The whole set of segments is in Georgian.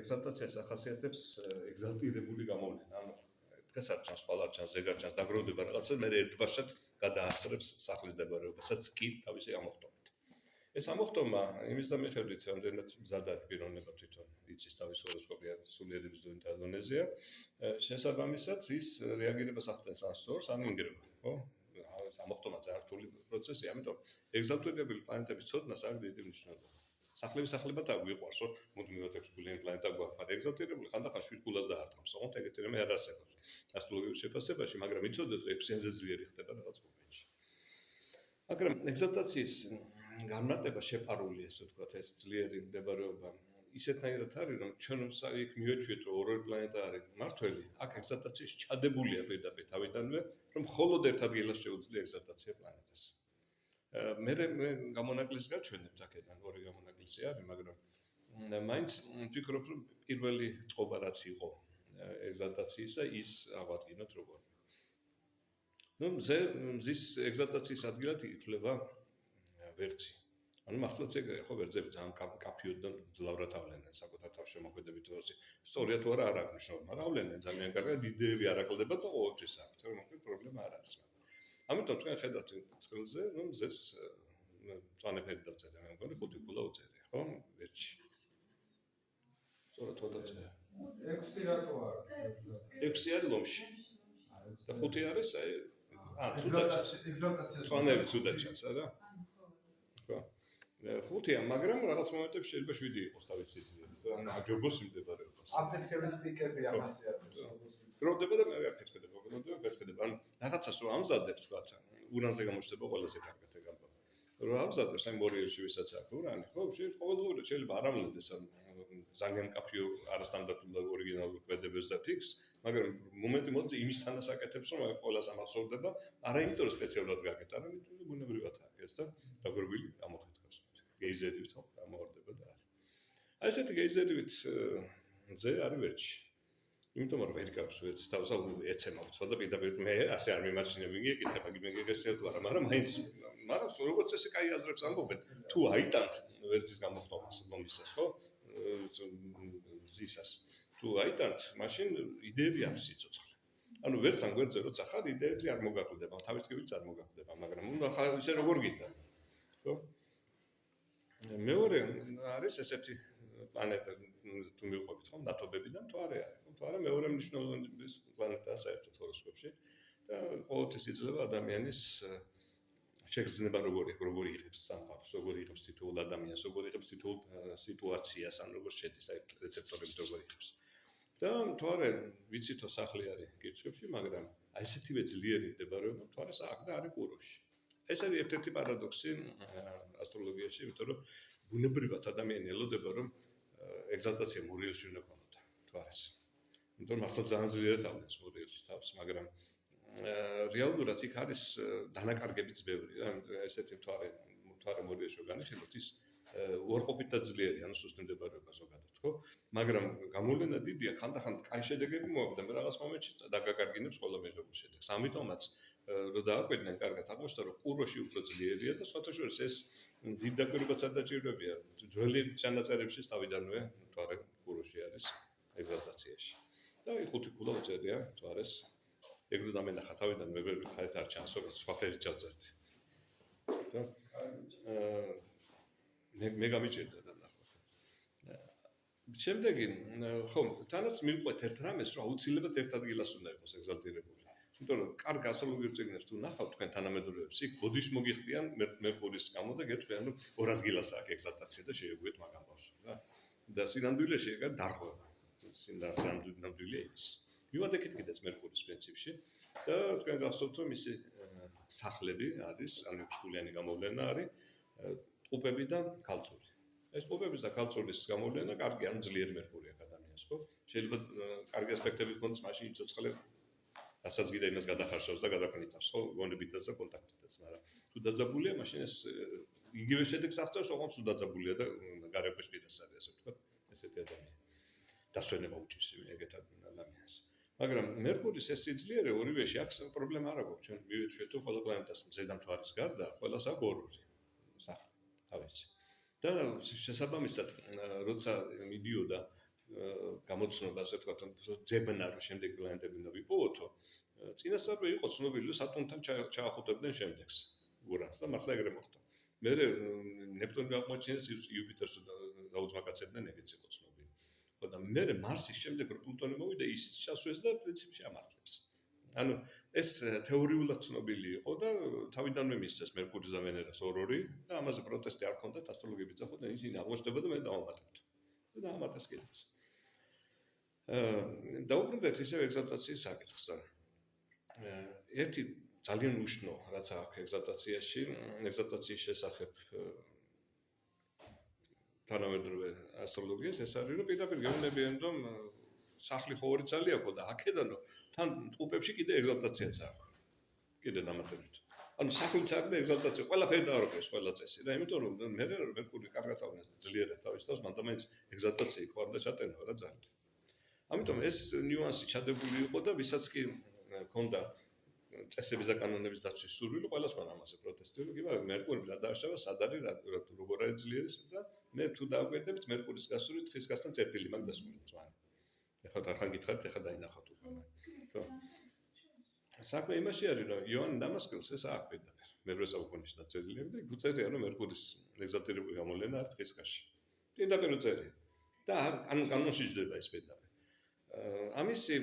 ეგზალტაციას ახასიათებს ეგზალტირებული გამოვლენა. ანუ დღეს არ ჩანს, ხვალ არ ჩანს, ზეგ არ ჩანს, დაგროვდება რაღაცა, მე ერთბაშად გადაასწრებს სახლის დებარეობასაც კი თავისი ამოხტომით. ეს ამოხტომა იმის დამიხედვით, რამდენად მზად არის პიროვნება თვითონ იცის თავის ჰოროსკოპია სულიერების დონეზეა, შესაბამისად ის რეაგირებას ახდენს ან სწორს, ან ინგრევა, ხო? ამოხტომა ძალიან რთული პროცესია, ამიტომ ეგზალტირებული პლანეტების ცოდნას აქვს დიდი მნიშვნელობა. სახლებად აგვიყვარს, რომ მუდმივად ექსკულიანი პლანეტა გვაქვს, მაგრამ ეგზალტირებული ხანდახან 7 გულას დაარტყამს, ოღონდ ეგეთი რამე არ არსებობს ასტროლოგიურ შეფასებაში, მაგრამ იცოდეთ, რომ 6-ზე ძლიერი ხდება რაღაც მომენტში. მაგრამ ეგზალტაციის განმარტება შეპარული, ესე ვთქვათ, ეს ძლიერი მდებარეობა ისეთნაირად არის, რომ ჩვენ იქ მივეჩვიეთ, რომ ორი პლანეტა არის მართველი, აქ ეგზალტაციის ჩადებულია პირდაპირ თავიდანვე, რომ მხოლოდ ერთ ადგილას შეუძლია ეგზალტაცია პლანეტას. მე გამონაკლისს გაჩვენებთ აქედან, ორი გამონაკლისი არის, მაგრამ მაინც ვფიქრობ, რომ პირველი წყობა რაც იყო ეგზალტაციისა, ის ავადგინოთ როგორ. მზის ეგზალტაციის ადგილად ითვლება ვერძი. ანუ მართლაც ეგ ხო ვერძები ძალიან კაფიოდ და ძლავრად ავლენენ საკუთარ თავშემოქმედებით როლს. სწორია თუ არა არ აქვს მნიშვნელობა, მაგრამ ავლენენ ძალიან კარგად, იდეები არ აკლდება და ყოველთვის აქვს, მოკლედ პრობლემა არ არის. ამიტომ თქვენ ხედავთ წყილზე, რომ მზეს წვანეფერი დავწერე, მე მგონი 5 გულა უწერია, ხო? ვერჩი. სწორად ხო დავწერე. 6 რატო არის? 6 არის ლომში. და 5 არის ეგზალტაცია. წვანები ცუდაჩას, არა? ხო. 5-ია, მაგრამ რაღაც მომენტებში შეიძლება 7 იყოს თავის სიძველით. ანუ აჯობოს მიმდებარეობას. აფეთქების პიკები ამასე არის. გროვდება და მე აფეთქდება, გაფეთქდება. ანუ რაღაცას რომ ამზადებს, თქვა, ურანზე გამოჩნდება ყველაზე კარგად ეგ ალბათ. რომ ამზადებს აი მორიელში ვისაც აქვს ურანი, ხო, ყოველდღიურად შეიძლება არ ამლენდეს ძალიან კაფიო არასტანდარტულ ორიგინალურ ქმედებებს და ფიქს, მაგრამ მომენტი მოდი იმისთანაც აკეთებს, რომ აი ყველას ამახსოვრდება, არა იმიტომ რომ სპეციალურად გაკეთდა, არამედ ბუნებრივად აქვს და დაგროვილი ამოხეთქავს. გეიზერივით ხო გამოვარდება და არის. აი ესეთი გეიზერივით ზე არის ვერჩი. იმიტომ რომ ვერ გავს ვერც თავს ეცემა უცხო და პირდაპირ მე ასე არ მიმაჩნევ ვინმე ეკითხება გიგეგესნია თუ არა, მაგრამ მაინც როგორც ესე კაი აზრებს ამბობენ, თუ აიტანთ ვერცის გამოხტომას მომისას, ხო? ზისას. თუ აიტანთ, მაშინ იდეები არის სიცოცხლე. ანუ ვერცან გვერდზე როცა ხარ, იდეები არ მოგაკლდება, თავის ტკივილიც არ მოგაკლდება, მაგრამ ახლა ისე როგორ გინდა, ხო? მეორე არის ესეთი პლანეტა თუ მივყვებით ხო ნათობებიდან თუ არა არის ხო თუ არა მეორე მნიშვნელობის პლანეტაა საერთოდ ჰოროსკოპში და ყოველთვის იძლევა ადამიანის შეგრძნება როგორი იღებს სამყაროს როგორი იღებს თითოეულ ადამიანს როგორი იღებს თითოეულ სიტუაციას ან როგორ შედის აი რეცეპტორები როგორი იღებს და თუ არა ვიცითო სახლი არის კითხებში მაგრამ აი ესეთივე ძლიერი მდებარეობა თუ არა აქ და არის კუროში ეს არის ერთ-ერთი პარადოქსი ასტროლოგიაში იმიტომ რომ ბუნებრივად ადამიანი ელოდება რომ ეგზალტაცია მორიელში უნდა ქონოდა თუ არის იმიტომ რომ ახლა ძალიან ძლიერ თავს მორიელში თავს მაგრამ რეალურად იქ არის დანაკარგებიც ბევრი რა ესეთი თუ არა მორიელში განიხილოთ ის უარყოფით და ძლიერი ანუ სუსტი მდებარეობა ზოგადად ხო მაგრამ გამოვლენა დიდია ხანდახან კაი შედეგები მოაქვს და რაღაც მომენტში დაგაკარგინებს ყველა მიღებულ შედეგს ამიტომაც რომ დააკვირდნენ კარგად აღმოჩნდა რომ კუროში უფრო ძლიერია და სხვათაშორის ეს დიდ დაკვირვებაც არ დაჭირებია ძველი ჩანაწერებში თავიდანვე თუ არა კუროში არის ეგზალტაციაში და 5 კულა უწერია თუ არის ეგრე დამენახა თავიდან მე ვერ ვითხარით არ ჩანს როგორც სხვა ფერი ჩავწერთ და მე გამიჭირდა და ნახო შემდეგი ხო თანაც მივყვეთ ერთ რამეს რომ აუცილებლად ერთ ადგილას უნდა იყოს ეგზალტირებული იმიტომ რომ კარგ ასტროლოგიურ წიგნებს თუ ნახავთ თქვენ თანამედროვეებს იქ ბოდიშ მოგიხდიან მერკურის გამო და გეტყვიან რომ ორ ადგილას აქვს ეგზალტაცია და შეეგუეთ მაგ ამბავს რა და სინამდვილეში ეგ დარღვევა სინამდვილეა ის მივადექით კიდეც მერკურის პრინციპში და თქვენ გახსოვთ რომ ისი სახლები არის ანუ ექსკულიანი გამოვლენა არის ტყუპები და ქალწული ეს ტყუპების და ქალწულის გამოვლენა კარგი ანუ ძლიერი მერკური აქვს ადამიანს ხო შეიძლება კარგი ასპექტები ჰქონდეს მაშინ იცოცხლე რასაც გიდა იმას გადახარშავს და გადაყნიტავს ხო გონებითაც და კონტაქტითაც მაგრამ თუ დაძაბულია მაშინ ეს იგივე შედეგს აღწევს ოღონდ თუ დაძაბულია და გარემოს პირას არის ასე ვთქვათ ესეთი ადამიანი დასვენება უჭირს ეგეთ ადამიანს მაგრამ მერკურის ეს სიძლიერე ორივეში აქვს პრობლემა არ აქვს ჩვენ მივეჩვიეთ რომ ყველა პლანეტას მზედამ თუ არის გარდა ყველას აქვს ორი სახლი თავისი და შესაბამისად, როცა მიდიოდა გამოცნობა, ასე ვთქვათ, ძებნა რომ შემდეგ კლიენტები უნდა ვიპოვოთო, წინასწარ იყო ცნობილი სატუნთან ჩაახუტებდნენ შემდეგს გურანს და მართლა ეგრე მოხდა. მე ნეპტუნი აღმოჩინეს იუპიტერს დაუძმაკაცებდნენ ეგეც იყო ცნობილი. ხო და მე მარსის შემდეგ რომ პლუტონი მოვიდა ისიც ჩასვეს და პრინციპში ამართლებს. ანუ ეს თეორიულად ცნობილი იყო და თავიდანვე მისცეს მერკურის და ვენერას ორ-ორი და ამაზე პროტესტი არ ჰქონდათ ასტროლოგები წახოდნენ ისინი აღმოჩნდება და მე დავამატებთ. და დაამატეს კიდეც. დაუბრუნდეთ ისევ ეგზალტაციის საკითხს. ერთი ძალიან უშნო რაც აქვს ეგზალტაციის შესახებ თანამედროვე ასტროლოგიას ეს არის რომ პირდაპირ გეუბნებიან რომ სახლი ხო ორი ცალი აქვს და აქედან რომ თან ტყუპებში კიდე ეგზალტაციაც აქვს. კიდე დამატებით. ანუ სახლიც არის და ეგზალტაცია ყველაფერი დაარღვეს ყველა წესი და იმიტომ რომ მე მერკური კარგად ავნის ძლიერად თავის თავს მანდ მაინც ეგზალტაცია იყო და ჩატენო რა ძალიან. ამიტომ ეს ნიუანსი ჩადებული იყო და ვისაც კი ქონდა წესების და კანონების დაცვის სურვილი, ყველას მან ამაზე პროტესტი რომ კი მაგრამ მერკური რა დააშავა, სად არის, როგორ არის ძლიერი და მე თუ დააგვედებით მერკურის გასული თხისგასთან წერტილი მაგ დასული ძვანი. ეხლა ახლა გითხარით, ეხლა დაინახავთ უკვე. ხო. საქმე იმაში არის რომ იოან დამასკელს ეს ააკვირდა. მერვე საუკუნის დაწერილი და უწერია რომ მერკურის ეგზალტირებული გამოვლენა არის თხისგასში. პირდაპირ უწერია. და კანონში ჯდება ეს პირდაპირ. ამისი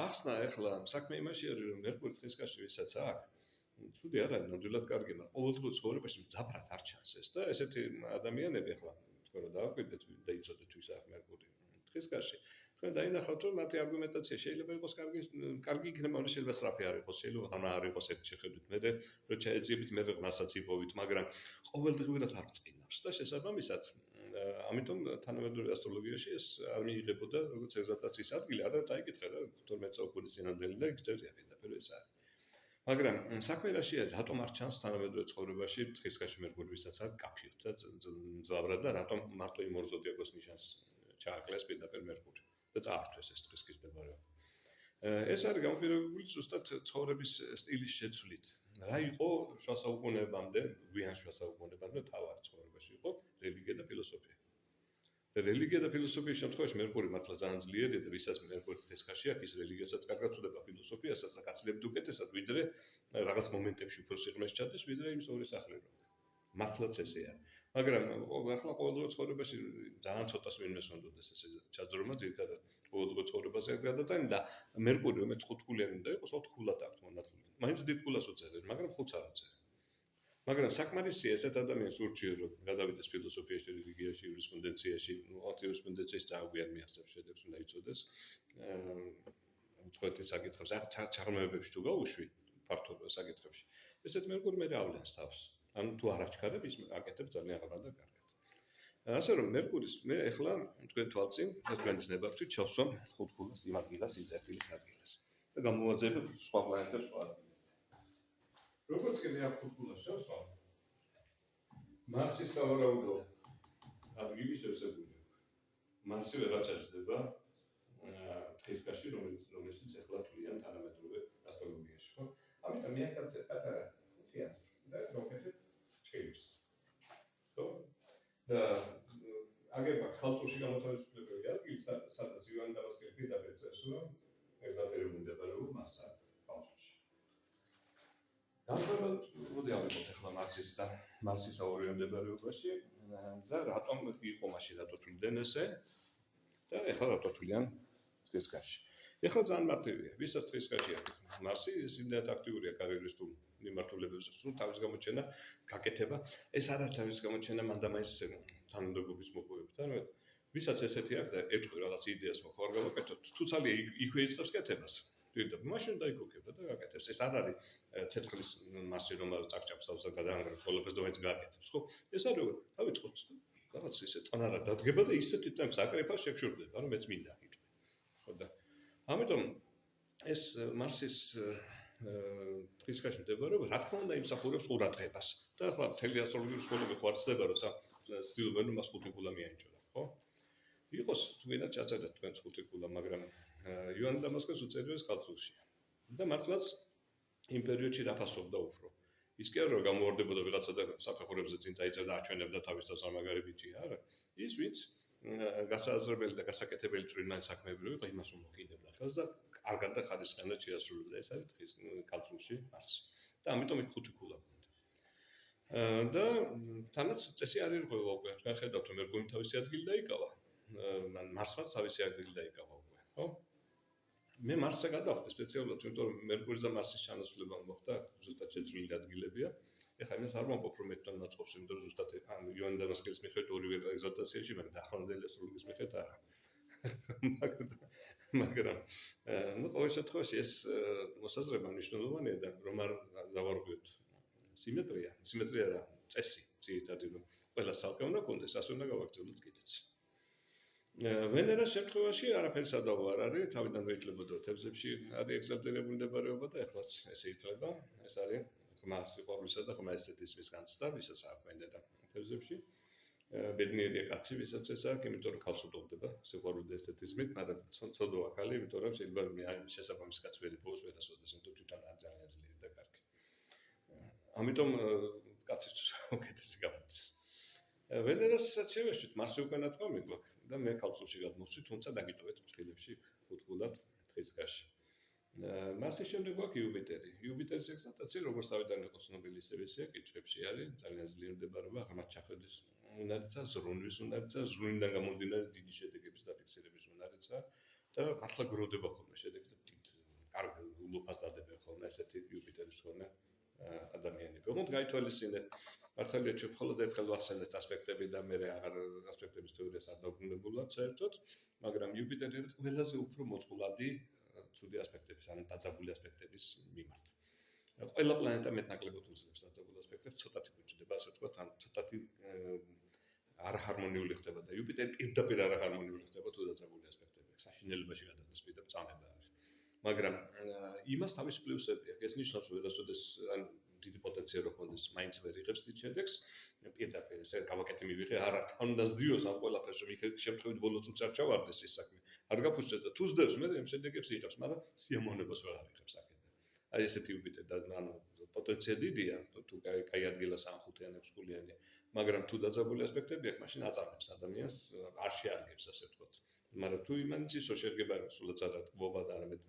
ახსნა ეხლა საქმე იმაში არის რომ მერკური თხისგასში ვისაც აქვს ცუდი არ არის ნამდვილად კარგი მაგრამ ყოველდღიურ ცხოვრებაში მძაფრად არ ჩანს ეს და ესეთი ადამიანები ეხლა თქვენ რომ დააკვირდეთ და იცოდეთ ვის აქვს მერკური თხისგასში თქვენ დაინახავთ რომ მათი არგუმენტაცია შეიძლება იყოს კარგი იქნება მაგრამ შეიძლება სწრაფი არ იყოს შეიძლება ღრმა არ იყოს ერთ შეხედვით მე რომ ჩაეწიებით მე ღრმასაც იპოვით მაგრამ ყოველდღიურად არ წინავს და შესაბამისად ამიტომ თანამედროვე ასტროლოგიაში ეს არ მიიღებოდა როგორც ეგზალტაციის ადგილი, არა წაიკითხე რა 12 საუკუნის წინანდელი და იქ წერია პირდაპირ ეს არის. მაგრამ საქმე რაში არის, რატომ არ ჩანს თანამედროვე ცხოვრებაში თხისგასში მერკური ვისაც არის კაფიოთ და მძლავრად და რატომ მარტო იმ ორ ზოდიაკოს ნიშანს ჩააკლეს პირდაპირ მერკური და წაართვეს ეს თხისგის მდებარეობა. ეს არის გამოფირებული ზუსტად ცხოვრების სტილის შეცვლით. რა იყო შუა საუკუნეებამდე, გვიან შუა საუკუნეებამდე თავარი ცხოვრებაში იყო რელიგია და ფილოსოფია. და რელიგია და ფილოსოფიის შემთხვევაში მერკური მართლა ძალიან ძლიერია და ვისაც მერკური თხისგასში აქვს, ის რელიგიასაც კარგად უწოდება ფილოსოფიასაც და გაცილებით უკეთესად, ვიდრე რაღაც მომენტებში უფრო სიღრმეში ჩადეს, ვიდრე იმ ორი სახლი რო. მართლაც ესე არის. მაგრამ ახლა ყოველდღიურ ცხოვრებაში ძალიან ცოტას ვინმეს უნდადეს ესე ჩაძრომა ძირითადად ყოველდღიურ ცხოვრებაზე გადატანი და მერკური რომელიც 5 ქულიანი უნდა იყოს, 4 ქულად აქვს მონათული. მაინც დიდ ქულას უწევენ, მაგრამ 5-ს არ უწევენ. მაგრამ საკმარისია ესეთ ადამიანს ურჩიო რომ გადავიდეს ფილოსოფიაში, რელიგიაში, იურისპრუდენციაში, იურისპრუდენციის ძალიან მიაღწევს შედეგს უნდა იცოდეს. უცხოეთის საკითხებს, ჩაღრმავებებში თუ გაუშვი ფართო საკითხებში. ესეთ მერკური მე ავლენს თავს. ანუ თუ არ აჩქარებ ის აკეთებს ძალიან ღრმად და კარგად. ასე რომ მერკურის მე ახლა თქვენ თვალწინ და თქვენის ნებართვით ჩავსვამ 5 ქულას იმ ადგილას, იმ წერტილის ადგილას. და გამოვაძებებ სხვა პლანეტებს სხვა ადგილას. როგორც კი მე აქ 5 ქულას ჩავსვამ, მარსის სავარაუდო ადგილი შევსებული აქვს. მარსი ვეღარ ჩაჯდება თხისგასში, რომელიც ახლა თვლიან თანამედროვე ასტროლოგიაში, ხო? ამიტომ მე აკეთებ პატარა ხუთიანს და როკეტებ ჭირს. ხო? და აგება ხალხურში გამოთავისუფლებელი ადგილი, სადაც ივანე დამასკელი პირდაპირ წევს, რომ ეგზალტირებული მდებარეობა მასა ხალხურში. განსხვავებით, მოდი ავიღოთ ახლა მარსის საორიო მდებარეობაში და რატომ იყო მაშინ რატო თვლდნენ ესე და ახლა რატო თვლიან თხისგასში. ახლა ძალიან მარტივია, ვისაც თხისგასში აქვს მარსი, ის იმდენად აქტიურია კარიერის თუ მიმართულებებზე, სულ თავის გამოჩენა გაკეთება. ეს არ არის თავის გამოჩენა მანდამაის თანამდებობის მოპოვებით. ანუ ვისაც ესეთი აქვს და ეთქვი რაღაც იდეას მოხარ გავაკეთოთ, თუ ცალია იქვე იწყებს კეთებას. პირდაპირ მაშინ დაიქოქება და გაკეთებს. ეს არ არის ცეცხლის მასი რომ წაკჭავს თავს და გადაანგრევს ყველაფერს და მაინც გააკეთებს, ხო? ეს არის დავიწყოთ რაღაც ისე წანარად დადგება და ისეთი ტემპს აკრეფას შეგშურდება, რომ მეც მინდა იტყვი. ხო და ამიტომ ეს მარსის თხისგასში მდებარეობა რა თქმა უნდა იმსახურებს ყურადღებას. და ახლა მთელი ასტროლოგიური სკოლები ხო არ ცდება, როცა ცდილობენ რომ მას 5 ქულა მიენიჭოთ, ხო? იყოს თქვენ ჩაწერეთ თქვენ 5 ქულა, მაგრამ იოანე დამასკელს უწერიოს ხალხურში. და მართლაც იმ პერიოდში რა ფასობდა უფრო. ის კი არა რომ გამოვარდებოდა ვიღაცა და საფეხურებზე წინ წაიწერდა აჩვენებდა თავის თავს ამაგარი ბიჭია, არა. ის ვინც გასააზრებელი და გასაკეთებელი წვრილმანი საქმეები რო იყო, იმას უმოკიდებდა ხელს და კარგად და ხარისხიანად შეასრულებდა. ეს არის დღის ქალწულში არსი. და ამიტომ იქ 5 ქულა ჰქონდა. და თანაც წესი არ ირღვევა უკვე. თქვენ ხედავთ რომ მერგონი თავისი ადგილი დაიკავა. მან მარსმაც თავისი ადგილი დაიკავა უკვე, ხო? მე მარსზე გადავხდი სპეციალურად, იმიტომ რომ მერკურის და მარსის ჩანაცვლება მოხდა, ზუსტად შეცვლილი ადგილებია. ეხლა იმას არ მომპობ რომ ერთთან მაწყობს, იმიტომ რომ ზუსტად იონი დამასკელის მიხედვით ორივე ეგზალტაციაში, მაგრამ დაახლოებული ასტროლოგიის მიხედვით არა. მაგრამ ნუ ყოველ შემთხვევაში ეს მოსაზრება მნიშვნელოვანია და რომ არ დავარღვიოთ სიმეტრია რა, წესი, ძირითადად რომ ყველა ცალკე უნდა კონდეს, ასე უნდა გავაგრძელოთ კიდეც. ვენერას შემთხვევაში არაფერი სადავო არ არის, თავიდან ვექლებოდა თევზებში არის ეგზალტირებული მდებარეობა და ეხლაც ესე ითვლება, ეს არის ღრმა სიყვარულისა და ღრმა ესთეტიზმის განცდა, ვისაც აქვს ვენერა თევზებში. ბედნიერია კაცი, ვისაც ეს აქვს, იმიტომ რომ ქალს უტოლდება სიყვარული და ესთეტიზმით, მაგრამ ცოდვა ახალი, იმიტომ რომ შეიძლება მე ამ შესაბამის კაც ვერ იპოვოს ვერასოდეს, იმიტომ თვითონ არ ძალიან ძლიერი და კარგი. ამიტომ კაცისთვის უკეთესი გამოდის. ვენერასაც შევეშვით, მარსი უკვე ნათქვა მიგვაქვს და მე ქალწულში გადმოვსვით, თუმცა დაგიტოვეთ ფრთხილებში 5 გულად დღის გარშე. მასის შემდეგ გვაქვს იუპიტერი. იუპიტერის ეგზალტაცია როგორც თავიდან იყო ცნობილი, ისევე ისეა, კითხვებში არის, ძალიან ძლიერი მდებარეობა, ღრმად ჩახედვის უნარიცა, ზრუნვის უნარიცა, ზრუნვიდან გამომდინარე დიდი შედეგების დაფიქსირების უნარიცა და მართლა გროვდება ხოლმე შედეგი და კარგ ლუფას დადებენ ხოლმე ესეთი იუპიტერის ხოლმე ადამიანები. ოღონდ გაითვალისწინეთ, მართალია ჩვენ მხოლოდ ერთხელ ვახსენეთ ასპექტები და მე აღარ ასპექტების თეორიას არ დავგუნებულად საერთოდ, მაგრამ იუპიტერი არის ყველაზე უფრო მოწყვლადი ცუდი ასპექტების, ანუ დაძაბული ასპექტების მიმართ. ყველა პლანეტა მეტნაკლებად უძლებს დაძაბულ ასპექტებს, ცოტათი გვიჭდება, ასე ვთქვათ, ან ცოტათი არჰარმონიული ხდება და იუპიტერი პირდაპირ არჰარმონიული ხდება თუ დაძაბული ასპექტები. საშინელებაში გადადის პირდაპირ წამება არის. მაგრამ იმას თავის პლუსები აქვს. ეს ნიშნავს, რომ ვერასოდეს ან დიდი პოტენციალი რო ქონდეს, მაინც ვერ იღებს დიდ შედეგს, პირდაპირ ესე გავაკეთე მივიღე, არა თან დაძდიოს ამ ყველაფერს, რომ იქ შემთხვევით ბოლო წუთს არ ჩავარდეს ის საქმე. არ გაფუჭდეს და თუ ზდევს, მე იმ შედეგებს იღებს, მაგრამ სიამოვნებას ვერ აღიღებს აქედან. აი ესეთი იუპიტერი და ანუ პოტენცია დიდია, თუ კაი ადგილას ან 5 ან 6 ქულიანია, მაგრამ თუ დაძაბული ასპექტები აქვს, მაშინ აწამებს ადამიანს, არ შეარგებს ასე ვთქვათ. მაგრამ თუ იმანიცისო შეერგება რომ სულაც არ ატკბობა და არამედ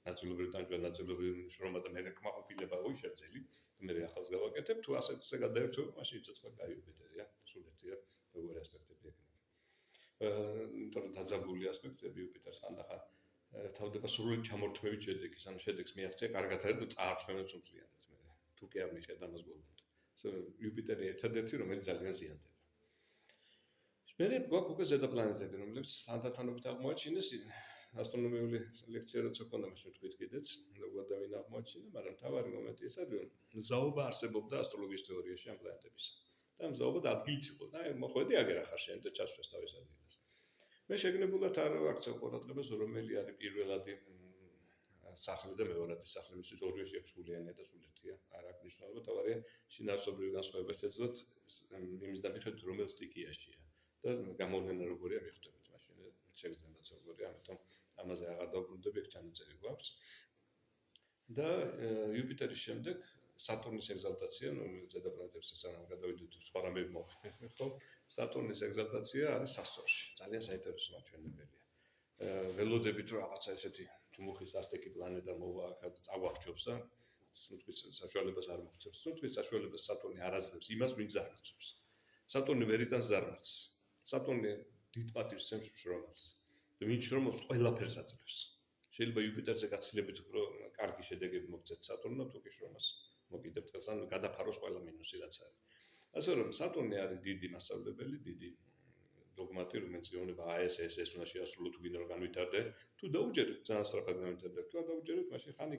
ნაწილობრივ ტანჯვა, ნაწილობრივ შრომა და მე კმაყოფილება შეძელი, მე ახალს გავაკეთებ, თუ ასეთზე გადაერთვება, მაშინ იწოცხლა კაი იუპიტერია, სულ ერთია როგორი ასპექტები ექნება. იმიტომ რომ დაძაბული ასპექტები იუპიტერს ხანდახან თავდება სრულად ჩამორთმევით შედეგის, ანუ შედეგს მიაღწია კარგად არის და წაართმევებს უმძლიანად მე. თუ კი არ მიხედ ამას ბოლომდე. იუპიტერი ერთადერთი რომელიც ძალიან ზიანდება. მე გვაქვს უკვე ზედაპლანეტები, რომლებიც თანდათანობით აღმოაჩინეს ასტრონომიული ლექცია როცა ქონდა მაშინ თქვით კიდეც, როგორ და ვინ აღმოაჩინა, მაგრამ თავარი მომენტი ეს არის, რომ მზაობა არსებობდა ასტროლოგიის თეორიაში ამ პლანეტების. და მზაობა და ადგილიც იყო და მოხვედი აგერ ახარ შენ და ჩასვეს თავის ადგილას. მე შეგნებულად არ ვაქცევ ყურადღებას, რომელი არის პირველადი სახლი და მეორადი სახლი, ვისთვის ორივე შექმნილია და სულ ერთია. არ აქვს მნიშვნელობა, თავარია შინაარსობრივი განსხვავება შეძლოთ იმის დამიხედვით, რომელ სტიქიაშია და გამოვლენა როგორია მიხვდებით, მაშინ შეგრძნებაც როგორია, ამიტომ ამაზე აღარ დავბრუნდები, ეს ჩანაწერი გვაქვს. და იუპიტერის შემდეგ სატურნის ეგზალტაცია, რომელიც ზედაპლანეტებს სანამ გადავიდეთ სხვა რამები მოხდა, ხო? სატურნის ეგზალტაცია არის სასწორში. ძალიან საინტერესო მაჩვენებელია. ველოდებით რომ რაღაცა ესეთი ჯმუხის ასტეკი პლანეტა მოვა აქ წაგვახჩობს და სუნთქვის საშუალებას არ მოგვცემს. სუნთქვის საშუალებას სატურნი არ აძლევს იმას, ვინ ზარმაცობს. სატურნი ვერ იტანს ზარმაცს. სატურნი დიდ პატივს სცემს შრომას. და ვინ შრომობს ყველაფერს აძლევს. შეიძლება იუპიტერზე გაცილებით უფრო კარგი შედეგები მოგცეთ სატურნმა თუ კი შრომას მოგიდებთ ხელს, ანუ გადაფაროს ყველა მინუსი რაც არის. ასე რომ სატურნი არის დიდი მასწავლებელი, დიდი დოგმატი, რომელიც ეუბნება ეს უნდა შეასრულო თუ გინდა რომ განვითარდე, თუ დაუჯერეთ ძალიან სწრაფად განვითარდა, თუ არ დაუჯერეთ, მაშინ ხანი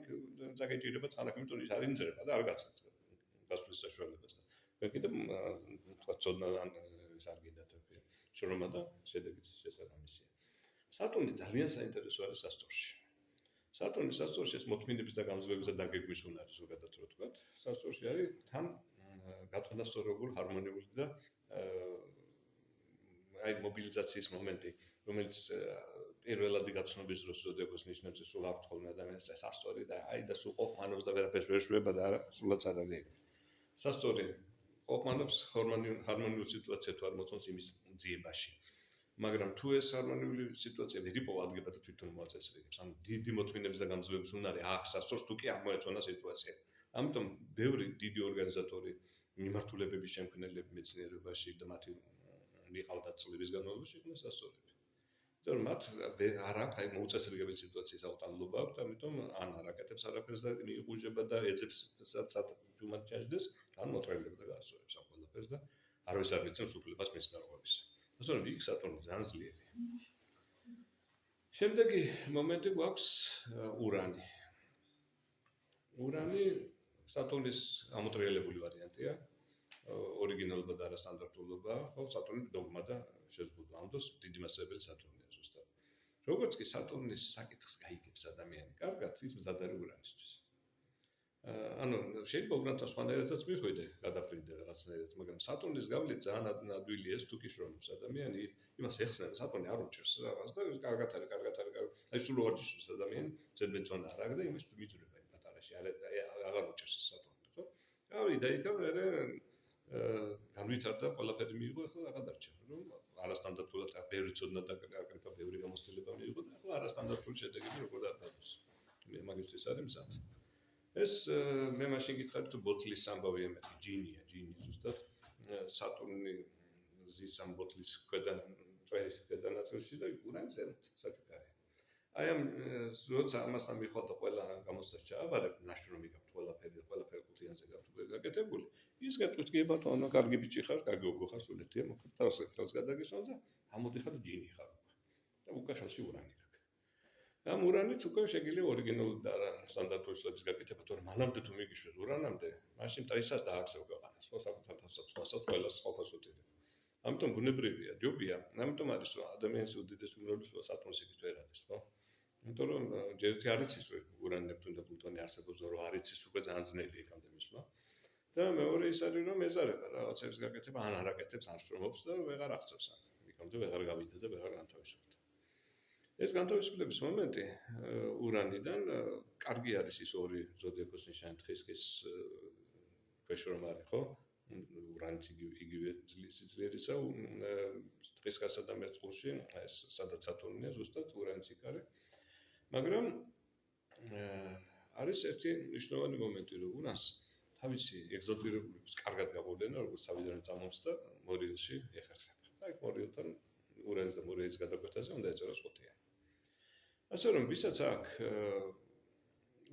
ზაგეჭირება ხანაკ, იმიტომ ის არ იმძრება და არ გაცხრით გასვლის საშუალებას. მე კიდე თქვა ცოდნა ან ის არ გინდათ შრომა და შედეგიც შესაბამისია. სატურნი ძალიან საინტერესო არის სასწორში. სატურნის სასწორში ეს მოთმინების და გამძლეობის და დაგეგმვის უნარი ზოგადად რო თქვა, სასწორში არის თან გაწონასწორებული, ჰარმონიული და აი მობილიზაციის მომენტი, რომელიც პირველადი გაცნობის დროს ზოდებას ნიშნავს, სულ აქვს ხოლმე ადამიანს ეს სასწორი და აი და სულ ყოფ მანობს და ვერაფერს ვერ შვება და არა, სულაც არ არის. სასწორი ყოფნობს ჰარმონიულ სიტუაციას თუ არ მოწონს იმის ძიებაში. მაგრამ თუ ეს ჰარმონიული სიტუაცია ვერ იპოვა ადგება და თვითონ მოაწესრიგებს, ანუ დიდი მოთმინების და გამძლეობის უნარი აქვს სასწორს თუ კი არ მოეწონა სიტუაცია. ამიტომ ბევრი დიდი ორგანიზატორი მიმართულებების შემქმნელები მეცნიერებაში და მათი მიყავდათ წლების განმავლობაში იყვნენ სასწორები. იმიტომ მათ არ აქვთ აი მოუწესრიგებელი სიტუაციის ავტანლობა აქვთ, ამიტომ ან არ აკეთებს არაფერს და მიიღუჟება და ეძებს სადაც ჯუმად ჩაჯდეს, ან მოტრელდება და გაასწორებს ამ ყველაფერს და არავის არ მიცემს უფლებას მის დარღვევას. ასეთები იქ სატურნი ძალიან ძლიერი. შემდეგი მომენტი გვაქვს ურანი. ურანი სატურნის ამოტრიალებული ვარიანტია. ორიგინალობა და არასტანდარტულობა, ხო, სატურნის დოგმა და შეზღუდვა. ამ დროს დიდი მასშტაბელი სატურნია ზუსტად. როგორც კი სატურნის საკითხს გაიგებს ადამიანი, კარგად ის მზად არის ურანისთვის. ანუ შეიძლება ურანთან სხვანაირადაც მიხვიდე, გადაფრინდე რაღაცნაირად, მაგრამ სატურნის გავლით ძალიან ადვილია ეს თუ კი შრომობს ადამიანი, იმას ეხსნება სატურნი არ უჭერს რაღაც და კარგად არის. აი სულ ვარჯიშობს ადამიანი, ზედმეტონა არ აქვს და იმის მიძრება პატარაში, აღარ უჭერს ეს სატურნი, ხო? გავიდა იქ მერე განვითარდა ყველაფერი მიიღო, ახლა რა გადარჩა, რომ არასტანდარტულად ბევრი ცოდნა და აკრეფა ბევრი გამოცდილება მიიღო და ახლა არასტანდარტული შედეგები როგორ დადოს. მე მაგისთვის არის მზად. ეს მე მაშინ გითხარი თუ ბოთლის ამბავი ემეთი ჯინია, ზუსტად სატურნი ზის ამ ბოთლის ქვედა წვერის ქვედა ნაწილში და ურანი ზემოთ საჩუქარი. აი ამ როცა ამასთან მიხვალ და ყველა გამოცდას ჩააბარებ, ნაშრომი გაქვთ ყველაფერი ყუთიანზე გაქვთ გაკეთებული. ის გეტყვით კი ბატონო, კარგი ბიჭი ხარ, კარგი უგო ხარ, სულეთია, მოკლედ თავს გადაგისვამ და ამოდიხარ ჯინი ხარ. და უკვე ხელში ურანი გაქვს. ამ ურანით უკვე შეგიძლია ორიგინალური და სტანდარტული სლების გაკეთება, თორემ მანამდე თუ მიგიშვეს ურანამდე, მაშინ ტრისას დააქცევ ქვეყანას, ხო, საკუთარ თავსაც ყველას ყოფას უტირდება. ამიტომ ბუნებრივია, ჯობია, ამიტომ არის რომ ადამიანის უდიდეს უმრავლესობა სატურნს იქით ვერ ადის, ხო? იმიტომ რომ ჯერ ერთი არ იცის რომ ურანი, ნეპტუნი და პლუტონი არსებობს, რომ არ იცის უკვე ძალიან ძნელი იქამდე მისვლა. და მეორე ის არის რომ ეზარება რაღაცების გაკეთება, ან არ აკეთებს, ან შრომობს და ვეღარ აღწევს ამ. იქამდე ვეღარ გავიდა და ვეღარ განთავისუფლდა. ეს განთავისუფლების მომენტი ურანიდან კარგი არის ის ორი ზოდიაქოს ნიშანი თხისკის ქვეშრომ არის, ხო? ურანიც იგივე ძლიერისა, თხისკასა და მერწყულში, ეს სადაც სატურნია, ზუსტად ურანიც იქ არის. მაგრამ არის ერთი მნიშვნელოვანი მომენტი, რომ ურანს თავისი ეგზოტირებულების კარგად გამოვლენა, როგორც თავიდან წამოსდა მორილში ეხერხება. და იქ მორილთან ურანის და მორილის გადაკვეთაზე უნდა ეწევოს ხუთიანი. ასე რომ ვისაც აქვს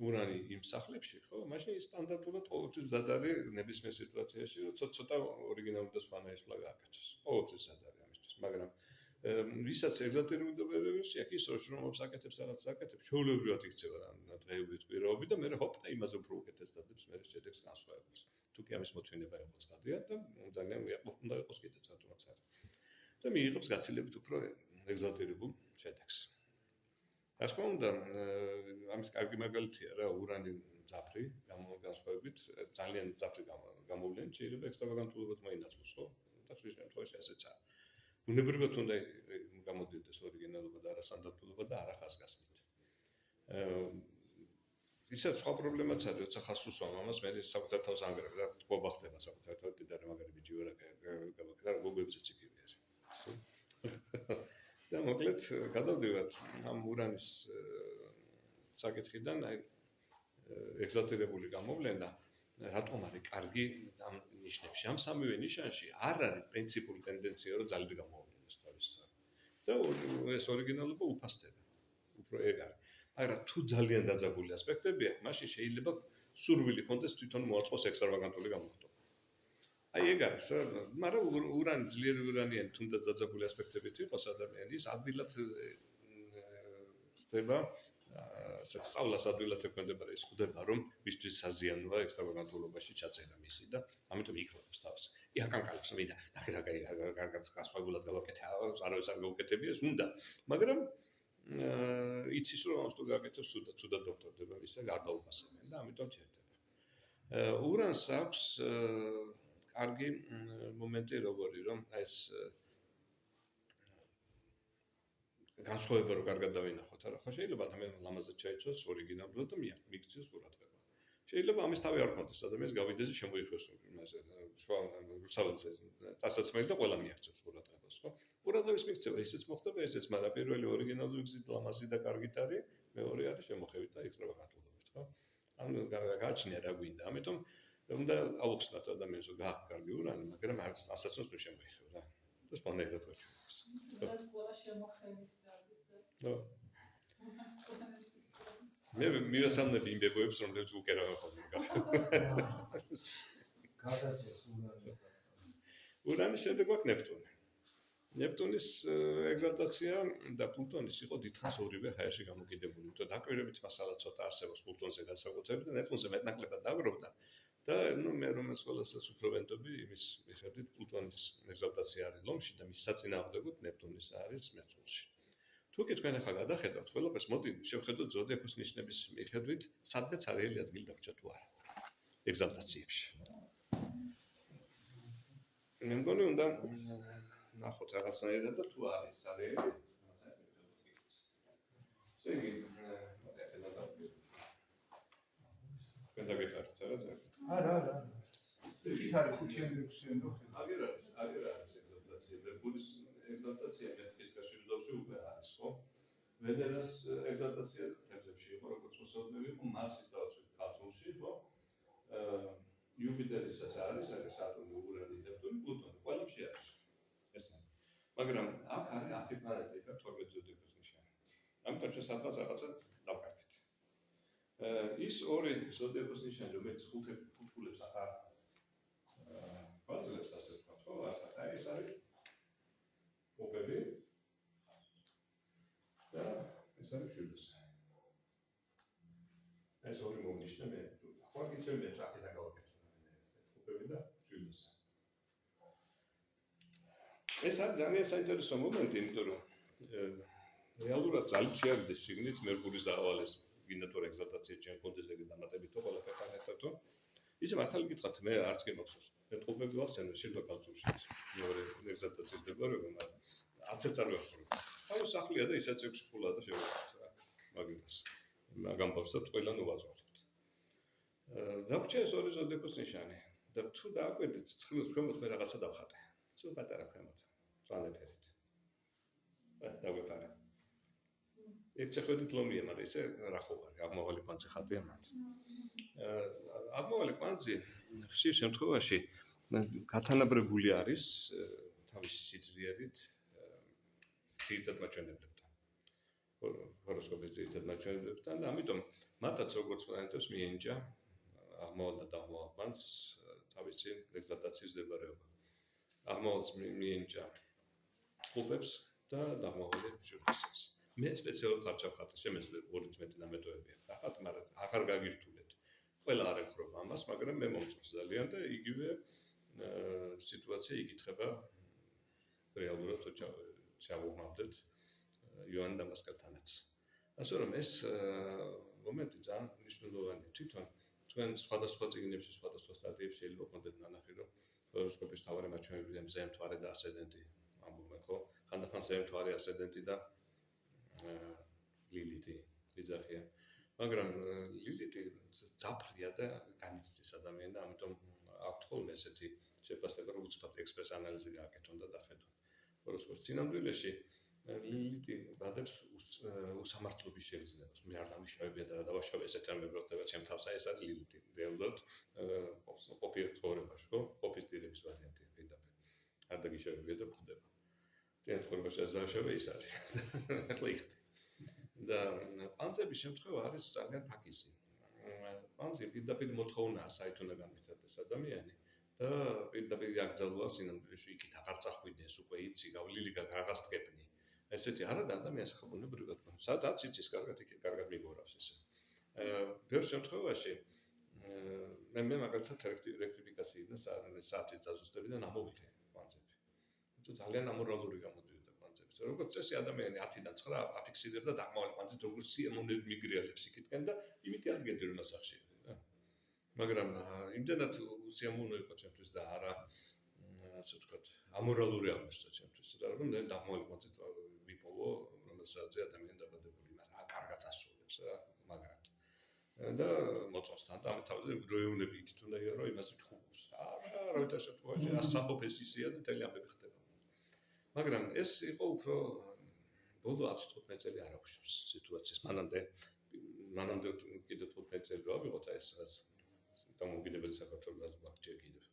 ურანი იმ სახლებში, ხო, მაშინ სტანდარტულად ყოველთვის მზად არის ნებისმიერ სიტუაციაში, რომ ცოტა ორიგინალური და სხვანაირი სვლა გააკეთოს. ყოველთვის მზად არის ამისთვის, მაგრამ ვისაც ეგზოტირებულობაში აქვს ის შრომობს, აკეთებს რაღაცას აკეთებს, ჩვეულებრივად იქცევა დღეობით პირობები და მე ჰოპ და იმაზე უფრო უკეთეს დადებს მე შედეგს განსხვავებას. თუ კი ამის მოთმინება იყო ცხადია და ძალიან უნდა იყოს კიდეც რატომაც არის. და მიიღებს გაცილებით უფრო ეგზოტირებულ შედეგს. რა თქმა უნდა, ამის კარგი მაგალითია რა, ურანი ძაფრი, განსხვავებით, ძალიან ძაფრი გამოვლენა შეიძლება ექსტრავაგანტულად მოინათლოს, ხო? და ხშირ შემთხვევაში ასეცაა. ბუნებრივად უნდა გამოდიოდეს ორიგინალობა და არასტანდარტულობა და არახაზგასმით. ისაც სხვა პრობლემაც არის, როცა ხას უსვამ ამას, მე საკუთარ თავს ანგრევ და თქობა ხდება საკუთარ თავს დიდარი მაგარი ბიჭი ვარ, და გოგოებზეც იგივე არის. და მოკლედ გადავდივართ ამ ურანის საკითხიდან, აი ეგზოტირებული გამოვლენა, რატომ არის კარგი ამ ნიშნებში? ამ სამივე ნიშანში არ არის პრინციპული ტენდენცია, რომ ძალით გამოავლენოს თავისთავად. და ეს ორიგინალობა უფასდება. უფრო ეგ არის. მაგრამ თუ ძალიან დაძაბული ასპექტები აქვს, მაშინ შეიძლება სურვილი ქონდეს თვითონ მოაწყოს ექსტრავაგანტული გამოხატვა. აი ეგ არის, მაგრამ ურანი ძლიერი ურანიანი თუნდაც დაძაბული ასპექტებით იყოს ადამიანის ადვილად ხდება სწავლას ადვილად ექვემდებარა ის ხვდება რომ მისთვის საზიანოა ექსტრავაგანტულობაში ჩაწერა მისი და ამიტომ იკლავს თავს. აკანკალებს მინდა, ნახე რა კარგად გასხვავებულად გავაკეთე, არავის არ გაუკეთებიეს, უნდა, მაგრამ იცის რომ ამას თუ გააკეთებს, ცუდად დოქტორდება ისა გარდაუფასებენ და ამიტომ ჩერდება. ურანს აქვს კარგი მომენტი როგორი რომ ეს განსხვავება რო კარგად დავინახოთ, არა ხო შეიძლება ადამიანმა ლამაზად ჩაიცოს ორიგინალურად და მიიქციოს ყურადღება. შეიძლება ამის თავი არ ქონდეს, ადამიანს გავიდეს და შემოიხვეს იმაზე, სხვა რუსალებზე, დასაცმელი და ყველა მიაღწევს ყურადღებას, ხო? ყურადღების მიქცევა ისეც მოხდება, ესეც, მაგრამ პირველი ორიგინალური გზით ლამაზი და კარგით არის, მეორე არის შემოხევით და ექსტრავაგანტულობით, ხო? ანუ გააჩნია რა გვინდა, ამიტომ უნდა აუხსნათ ადამიანს, რომ გააქვს კარგი ურანი, მაგრამ ასაცნოს თუ შემოიხევ რა. და სპონდაიდად გვაჩვენებს. ეს ყველა შემოხევით არის და. ხო. მე მივასალმები იმ ბებოებს, რომლებიც უკვე რა ხომ გადაჭეს ურანის. ურანის შემდეგ გვაქვს ნეპტუნი. ნეპტუნის ეგზალტაცია და პლუტონის იყო დიდხანს ორივე ჰაერში გამოკიდებული. თუმცა დაკვირვებით მასალა ცოტა არსებობს პლუტონზე განსაკუთრებით და ნეპტუნზე მეტნაკლებად დაგროვდა და მე რომელს ყველასაც უფრო ვენდობი იმის მიხედვით პლუტონის ეგზალტაცია არის ლომში და მის საწინააღმდეგოდ ნეპტუნის არის მერწყულში. თუ კი თქვენ ახლა გადახედავთ ყველაფერს, მოდი შევხედოთ ზოდიაქოს ნიშნების მიხედვით, სადღაც არიელი ადგილი დაგჭა თუ არა ეგზალტაციებში. მე მგონი უნდა ნახოთ რაღაცნაირად და თუ არის არიელი, ესე იგი, თქვენ დაგეკარით რა და არა. იქით არის 5-6-იან და ხედავ. აგერ არის ეგზალტაცია, მერკურის ეგზალტაცია მეტყის გაშვიდობში უკვე არის, ხო? ვენერას ეგზალტაცია თემებში იყო, როგორც მოსაუბრებელი იყო, მარსის დავწვით კაცულში, ხო? იუპიტერისაც არის, სატურნი, ურანი, ნეპტუნი, პლუტონი, ყველაფერში არის. ეს მაგრამ აქ არის 10 პლანეტა და 12 ზოდიაქოს ნიშანი. ამიტომ ჩვენ სადღაც რაღაცა დავკარგეთ. ის ორი ზოდიაქოს ნიშანი, რომელიც ხუთულებს ახლა ვაძლევს ასე ვთქვათ, ხო? ეს არის ოპები და ეს არის შვიდოსი. ეს ორი მომნიშნა მე. ხო, გიწევ მე რა კიდე გავაკეთე. ოპები და შვიდოსი. ეს არის ძალიან საინტერესო მომენტი, იმიტომ რომ რეალურად ძალით შეაგდეს შიგნით მერკურის დაავალეს გინდა თუ ეგზალტაცია ჩვენ კონდეს ეგ დამატებით თუ ყველაფერ განეთათო. ისე მართალი გითხრათ, მე არც კი მახსოვს. მე ოპები ვახსენე შილდო კალწულში. მეორე ეგზალტაციის დებარება, მაგრამ არც არ ვახსოვს. თავის სახლია და ისაც ექვსი ფულა და შევეცდით რა. მაგას. გამბავსოთ ყველა ნოვაწყობთ. დაგვრჩა ეს ორი ზოდიაქოს ნიშანი და თუ დააკვირდით ცხლის ქვემოთ მე რაღაცა დავხატე. სულ პატარა ქვემოთ. რანეფერით. დაგვეპარა. ეს შეხედვით ლომია, მაგრამ ისე რა ხო არის, აღმავალი კვანძი ხატია მათ. აღმავალი კვანძი ხშირ შემთხვევაში გათანაბრებული არის თავისი სიძლიერით ძირითად მაჩვენებლებთან. ჰოროსკოპის ძირითად მაჩვენებლებთან და ამიტომ მათაც როგორც პლანეტებს მიენიჭა აღმავალ და დაღმავალ კვანძს თავისი ეგზალტაციის დებარეობა. აღმავალს მიენიჭა ხუბებს და დაღმავალი შვიდოსს. მე სპეციალურად არ ჩავხატე, შემეძლო 2 დამეტოებია. ახლა მაგრამ აღარ გაგირთულეთ. ყველა არ ეხრობა ამას, მაგრამ მე მომწონს ძალიან და იგივე სიტუაცია იკითხება რეალურად ჩავუღმავდეთ იოან დამასკელთანაც. ასე რომ ეს მომენტი ძალიან მნიშვნელოვანია. თვითონ თქვენ სხვადასხვა წიგნებში, სხვადასხვა სტატიებში შეიძლება გქონდეთ ნანახი, რომ ჰოროსკოპის თავარი მაჩვენებელია მზე მთვარე და ასცენდენტი ამბობენ, ხო? ხანდახან მზე მთვარე ასცენდენტი და ლილითი იძახია. მაგრამ ლილითი ძაფრია და განიცდის ადამიანი და ამიტომ აქვთ ხოლმე ესეთი შეფასება, რომ უცბად ექსპრეს ანალიზი გააკეთონ და დახედონ. ჰოროსკოპის წინამძღოლში ლილითი ვადებს უსამართლობის შეგრძნებას. მე არ დამიშავებია და რა დავაშავე ესეთ რამეები რო ხდება ჩემ თავს, ეს არის ლილითი. რეალურად ყოფილი ცხოვრებაში, ხო? ყოფის ტირების ვარიანტია პირდაპირ. არ დაგიშავებია და ხდება. წინა ცხოვრებაში ეს დავაშავე ის არის. ახლა იხდი. და პანძების შემთხვევა არის ძალიან ფაქიზი. პანძი პირდაპირ მოთხოვნაა საით უნდა გამიხდეს ადამიანი და პირდაპირ აკრძალვა სინამდვილეში იქით აღარ წახვიდეს უკვე იცი გავლილი რაღაც დგებნი. ესეთი არა და ადამიანს ახალბუნებრივად სადაც იცის კარგად იქით კარგად მიგორავს ესე. ბევრ შემთხვევაში მე მაგალითად რექტიფიკაციიდან საათის დაზუსტებიდან ამოვიღე პანძები. თუ ძალიან ამორალური გამოდიოდა როგორც წესი ადამიანი 10-დან 9 აფიქსირებს და დაღმავალი კვანძით როგორც სიამოვნებით მიგრიალებს იქითკენ და იმით ადგენდი რომ ასახში რა. მაგრამ იმდენად სიამოვნო იყო ჩემთვის და არა ასე ვთქვათ ამორალური აღმოჩნდა ჩემთვის და რომ მე დაღმავალი კვანძით ვიპოვო რომელსაც ადამიანი დაბადებული მას კარგად ასრულებს რა მაგრად. და მოწონს თან თავზე დროეუნები იქით უნდა იარო იმაზე ჩხუბობს. არა, როითა შემთხვევაში ასამბოფეს ისია და მთელი ამბები ხდება. მაგრამ ეს იყო უფრო ბოლო 10-15 წელი არ აღვნიშნებს სიტუაციის. მანამდე კიდევ 15 წელი რა ვიყოთ ეს რაც დამოუკიდებელი საქართველოს ბაქჭე კიდევ.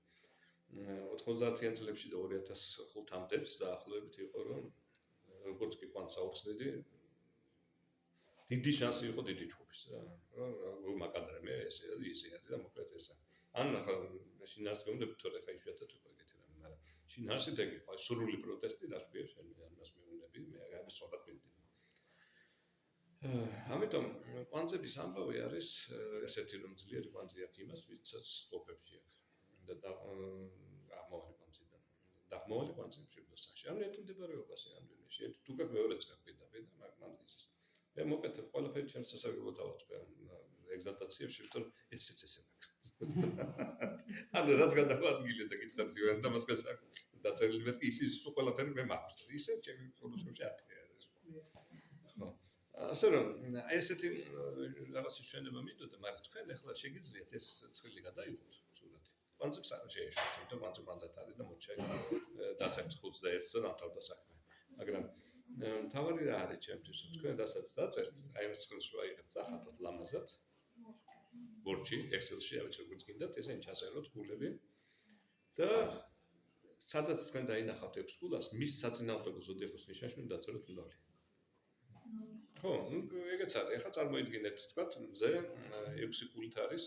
90-იან წლებში და 2005-მდეც დაახლოებით იყო რომ როგორც კი კვანცაუხსნედი დიდი შანსი იყო დიდი ჩხუბის რა მაკადრემე ესე და მოკლედ ესა ან ახლა შინაარსი გონდები თორე ხა იშვიათად უკვე ეგეთი რამე მაგრამ შინაარსით ეგ იყო სრული პროტესტი რასვია შენ ამას მეუნები მე ამის სწორად ვიმდი ამიტომ კვანძების ამბავი არის ესეთი რომ ძლიერი კვანძი აქვს იმას ვისაც სტოპებში აქვს და აღმოვალი კვანძიდან დაღმოვალი კვანძი მშობლოსანში ამ ერთმდებარეობაზე ამდენში ერთ თუ გაქვს მეორეც გაქვიდა და მაგ მე მოკეთებ ყველაფერი ჩემს სასარგებლოდ ავაწყე ეგზალტაციებში ვთქვი ესეც ესე მაქვს ანუ რაც გადავადგილე და გითხარით იوان დამასკას დაწერილი მეთქი ისიც სულ ყველაფერი მე მაქვს ისე ჩემი პროდუქციაში აკეთე ხო ასე რომ ესეთი რაღაცის შენება მინდოდა მაგრამ თქვენ ახლა შეგიძლიათ ეს წილი გადაიღოთ სურათი კვანძებს არ შეეშვათ იმიტომ კვანძი მანდატარი და მოჩა დაწერთ 21-ს და დამთავრდა საქმე მაგრამ თავარი რა არის ჩემთვის თქვენ რასაც დაწერთ აი ეს ხელს რო აიღებთ ახალად ლამაზად ბორჩი ექსელში ავეც როგორც გინდათ ესენი ჩაწეროთ გულები და სადაც თქვენ დაინახავთ 6 გულას მის საწინააღმდეგო ზოდიაქოს ნიშანში უნდა დაწეროთ 0 ხო ეგეც არის ახლა წარმოიდგინეთ თქვა მზე 6 გულით არის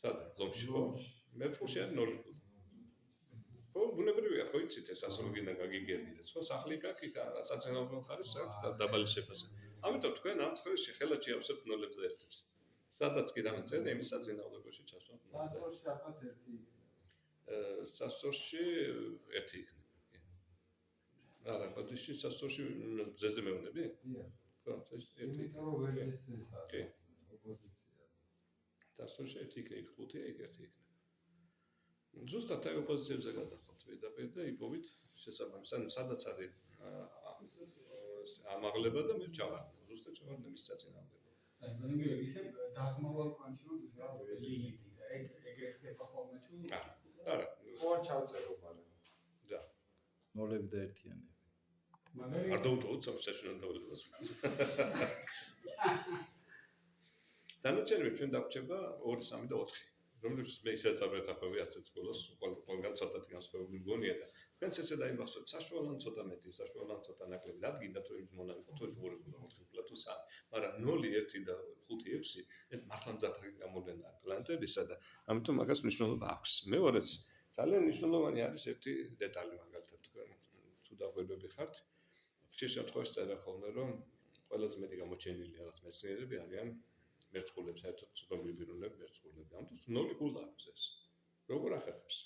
სადა ლომში ხო მეწყურში არის 0 გული ხო ბუნებრივია ხო იცით ეს ასროგიდან გაგიგერდით ხო სახლი გაქვს და საწინააღმდეგო ხარის დაბალი შეფასება ამიტომ თქვენ ამ წრეში ხელად შეავსებთ 0-ებს და 1-ებს სადაც კი დამეწერეთ იმის საწინააღმდეგოში ჩასვლა სასწორში აბათ 1 სასწორში 1 იქნება არა პატიში სასწორში ძეზე მეუნები ხო ეს 1 იმიტომ რომ ვერძის ეს არის ოპოზიცია სასწორში 1 იქნება 5 ეგ 1 იქნება ზუსტად აი ოპოზიციებზე გადახავთ პირდაპირ და იპოვით შესაბამისად სადაც არის ამაღლება და მე ჩავარდნ ზუსტად ჩავარდნ მის საწინააღმდეგო აი ისე დაღმავალ კვანცი რომ ზუსტად ლიმიტი და ეგ ხდება ხოლმე თუ არა ხო არ ჩავწერო მაგრამ და 0-ები და 1-იანები მაგარი არ დავუტოვოთ საშინაო დავალებას დანარჩენები ჩვენ დაგვჭება 2, 3 და 4 რომლებიც მე ისაც აბეთახები 10 სკოლას ყველგან ცოტათი განსხვავებული გონია და თქვენც ესე დაიმახსოვრეთ საშუალო ცოტა მეტი საშუალო ცოტა ნაკლები რადგინდათ რომ ის მონანიკო თუ 2 თუ 3 მაგრამ 0 1 და 5 6 ეს მართლა მძაფრი გამოვლენაა კლანტებისა და ამიტომ მაგას მნიშვნელობა აქვს მეორეც ძალიან მნიშვნელოვანი არის ერთი დეტალი მაგალითად თქვენ თუ დაგვებები ხართ ხშირ შემთხვევაში წერა ხოლმე რომ ყველაზე მეტი გამოჩენილი რაღაც მეცნიერები არიან მერწყულებს საერთოდ ცნობილი პიროვნებები მერწყულები ამიტომ 0 გულა აქვს ეს როგორ ახერხებს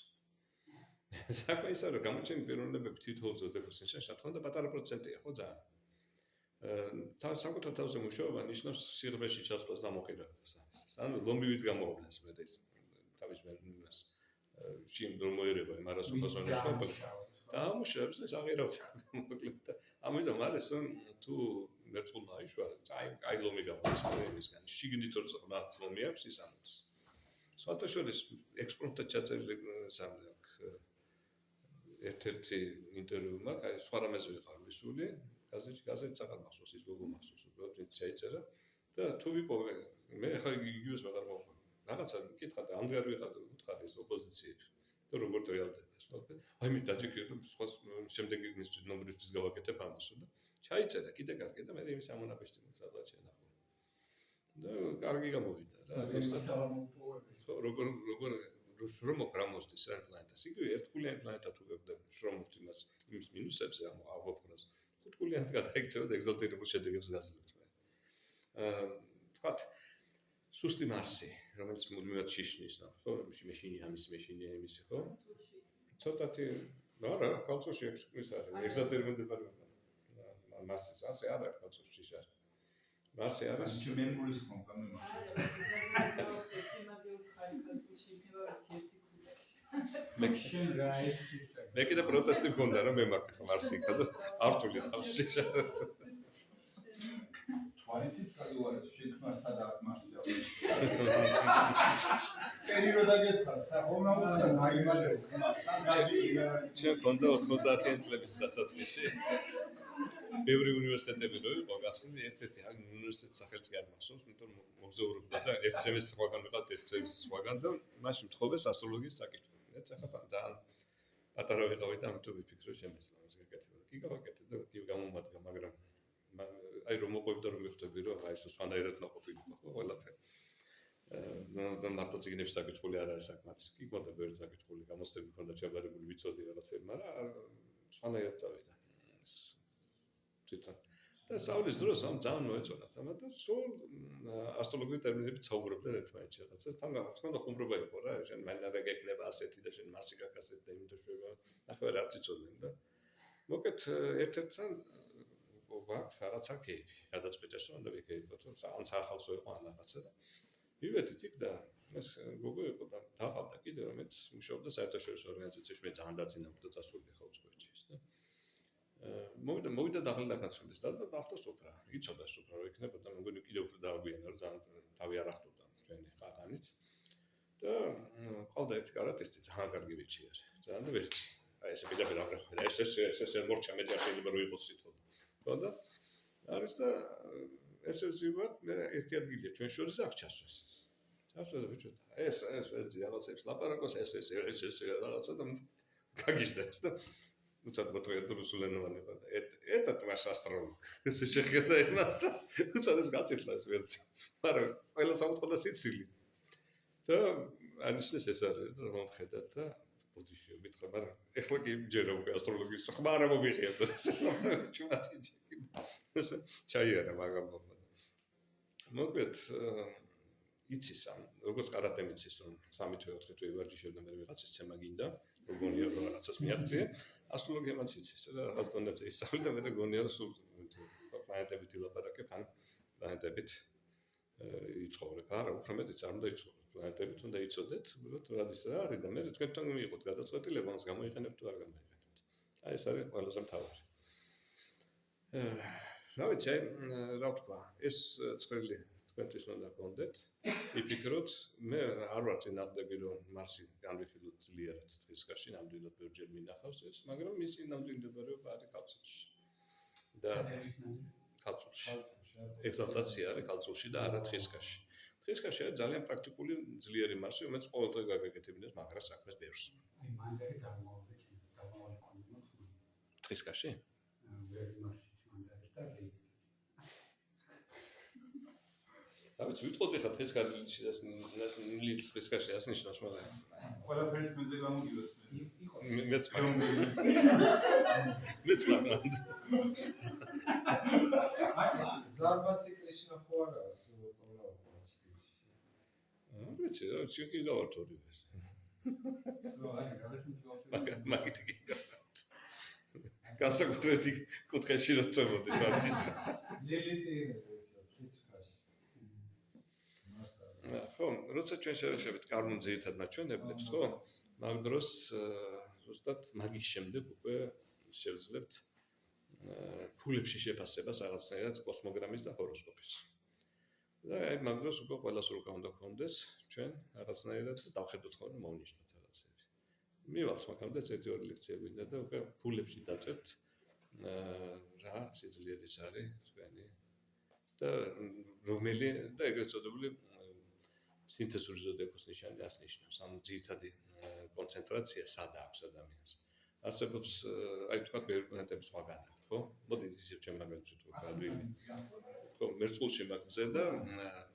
საქმე ისაა რომ გამოჩენილი პიროვნებები თითოეულ ზოდიაქოს ნიშანში თქო და პატარა პროცენტია ხო ძალიან საკუთარ თავზე მუშაობა ნიშნავს სიღრმეში ჩასვლას და მოყიდებას ანუ ლომბივით გამოვლენას მე და ის თავის მერმას შინ რომ მოერება იმ არასოდეს ნიშნავს და ამუშავებს ეს აღირავთ მოკლედ და ამიტომ არის რომ თუ მერწყულმა აიშვა აი ლომი გამოდის მისგან შიგნით რო ზღმა ლომი აქვს ის ამბობს სვათაშორის ექსპორტად ჩაწერილი სამი ერთ-ერთი ინტერვიუ მაქვს აი სხვა რამეზე ვიყავ მისული გაზეთი წაღარ მახსოვს ის გოგო მახსოვს უბრალოდ შეიწერა და თუ ვიპოვე მე ახლა იგივეს ვეღარ მოვყვე რაღაცა მკითხა და ამდღარ ვიყავ და უთხარი ეს ოპოზიციები და როგორ რეალდება ეს ყველაფერი აი მე დაჭიქრები სხვა შემდეგი ნომრისთვის გავაკეთებ ამასო და ჩაიწერა კიდე კარგი და მე იმის ამონაბეშტი მოგზაურა შენახო და კარგი გამოვიდა რა როგორ რომ მოგრამოსდის რა პლანეტას იგივე ერთგულიანი პლანეტა თუ გქონდა შრომობთ იმის მინუსებზე აღვაფროს ხუთგულიანად გადაიქცევა და ეგზალტირებულ შედეგებს გასძლევთ თქვათ სუსტი მასი რომელიც მუდმივად შიშნის ხო მეშინია ამის მეშინია იმისი ხო ცოტათი არა ხალხში ექსპრეს არის ეგზალტირებულდება მასის ასე არ არის ხალხში შარ მასე არის მემურის ხომკა მე მე კიდე პროტესტი მქონდა რომ მე მაგ მარსი იქა და არ ვთვლი თავში შარ თუ ვარიცით კადუარებს შექმნა სადაც მასია. წერი რო დაგესხარ, საერთოდ უცხო დაიმალე უკნა, საგაზი ჩვენ გონდა 90-იან წლების დასაწყისში. ბევრი უნივერსიტეტები რო იყო, გახსნილი ერთ-ერთი ან უნივერსიტეტის სახელიც კი არ მახსოვს, იმიტომ რომ მოგზაურობდა და ერთ სემესტრს სხვაგან ვიყავთ, ერთ სემესტრს სხვაგან და მაშინ მთხოვეს ასტროლოგიის წაკითხვა. მეც ახლა ძალიან პატარა ვიყავი და ამიტომ ვიფიქრე შემეძლო ამას გაკეთება. კი გავაკეთე და კი გამომადგა, მაგრამ აი რომ მოყვებდა რომ მიხვდები რომ აი ეს სხვანაირად ნაყოფილიყო ხო ყველაფერი. და მარტო წიგნების საკითხული არ არის საკმარისი. კი მოდა ბევრი საკითხული გამოსწრები მქონდა ჩაბარებული ვიცოდი რაღაცები, მაგრამ სხვანაირად წავიდა. თვითონ და სწავლის დროს ამ ძალიან მოეწონათ ამა და სულ ასტროლოგიური ტერმინებით საუბრობდნენ ერთმანეთში რაღაცა. თან გახსნა ხუმრობა იყო რა, შენ მანდა გეკნება ასეთი და შენ მარსი გაკასეთ და იმით შევა. ახლა არც იცოდნენ და მოკეთ ერთ-ერთთან ვაქვს რაღაცა კეიფი. გადაწყვეტეს რომ და ვიკეიფოთ, რომ ძალიან საახალწლო იყო ან რაღაცა და მივედით იქ და ეს გოგო იყო და დაყავდა კიდე რომ მეც მუშაობდა საერთაშორისო ორგანიზაციაში, მე ძალიან დაწინაურდა წასული ხა უცხოეთში და მოვიდა დაღლდა კაცულის და დახტა სუფრა. იცოდა სუფრა რომ იქნებოდა, მეგონი კიდევ უფრო დააგვიანა რომ ძალიან თავი არ ახტობდა ჩვენი ყაყანით. და ყავდა ერთი კარატისტი ძალიან კარგი ვიჩი არის. ძალიან ვერჩი. აი ესე პირდაპირ აღრეხა. ეს მორჩა მე შეიძლება რომ იყოს თვითონ. ხო და არის და ესე ვზივარ, მე ერთი ადგილია ჩვენ შორის აქ ჩასვეს. ჩასვეს ბიჭო. ეს რაღაცებს ლაპარაკობს, ეს რაღაცა და გაგიჟდეს და უცად მოთხოვდა რუსულენოვანი და это ваш астролог. ეს შეხედა იმას და უცად ეს გაწითლა ეს ვერცი. მაგრამ ყველა სამწუხაროდ სიცილი. და ანიშნეს ეს არის რომ მომხედათ და ბოდიში მითხრა, მაგრამ ეხლა კი ჯერა უკვე ასტროლოგიის ხმა არ მომიღია და ჩუმაცი ეს ჩაიარა მაგამ. მოკლედ იცის ამ როგორც კარატემ იცის რომ 3-4 თვე ვარჯიშობდა მე ვიღაცის ცემა გინდა გონია რომ რაღაცას მიაღწია ასტროლოგიამაც იცის და რაღაც დონეზე ისწავლე და მე გონია რომ სულ პლანეტებით ილაპარაკებ ან პლანეტებით იცხოვრებ არა უფრო მეტი წარმოიწყო პლანეტებით უნდა იცოდეთ უბრალოდ რადის რა არის და მე თქვენთან მიიღოთ გადაწყვეტილება მას გამოიყენებთ თუ არ გამოიყენებთ აი ეს არის ყველაზე მთავარი რა ვიცი რა ვთქვა ეს წრილი თქვენთვის უნდა გქონდეთ იფიქროთ მე არ ვარ წინააღმდეგი რომ მარსი განვიხილოთ ძლიერად დღისგანში ნამდვილად ბევრჯერ მინახავს ეს მაგრამ მისი ნამდვილდებარეობა არის კალცულში და კალცულში ექსალტაცია არის კალცულში და არა დღისგანში დღისგანში არის ძალიან პრაქტიკული ძლიერი მარსი რომელიც ყოველდღე გაგეკეთებინებს მაგრა საქმეს ბევრს აი მანდარი დამავალი ქონდა დღისგანში ვერი მარსის მანდარის და დავით ვიტყოდ ახლა დღისგანში ეს ლიდს დღისგანში ასე ნიშნავს მაგრამ ყველაფერს მეზე გამოგივეს მეც მაგრამ ზარბაციკლში ნახო არა სულ წონა ვიცი რა ჩიკი გავართოდი ეს მაგით კი განსაკუთრებით კუთხეში რომ წვებოდი შარჯის ლილიტი ხო, როცა ჩვენ შევეხებით კარბონ ძირითად მაჩვენებლებს, ხო? მაგ დროს ზუსტად მაგის შემდეგ უკვე შევძლებთ ფულებში შეფასებას რაღაცნაირად კოსმოგრამის და ჰოროსკოპის. და აი მაგ დროს უკვე ყველას რუკა უნდა გქონდეს ჩვენ რაღაცნაირად დავხედოთ ხოლმე მოვნიშნოთ რაღაცები. მივალთ მაგამდე ერთი-ორი ლექცია გვინდა და უკვე ფულებში დაწერთ რა სიძლიერის არის თქვენი და რომელი და ეგრეთ წოდებული სინთეზური ზოდიაქოს ნიშანი ას ნიშნავს. ანუ ძირითადი კონცენტრაცია სად აქვს ადამიანს. არსებობს აი თქვა ბევრი პლანეტების სხვაგან აქვს, ხო? მოდი ისევ ჩემ მაგალითად ვთქვი, გადვიგე. ხო, მერწყულში მაგზე და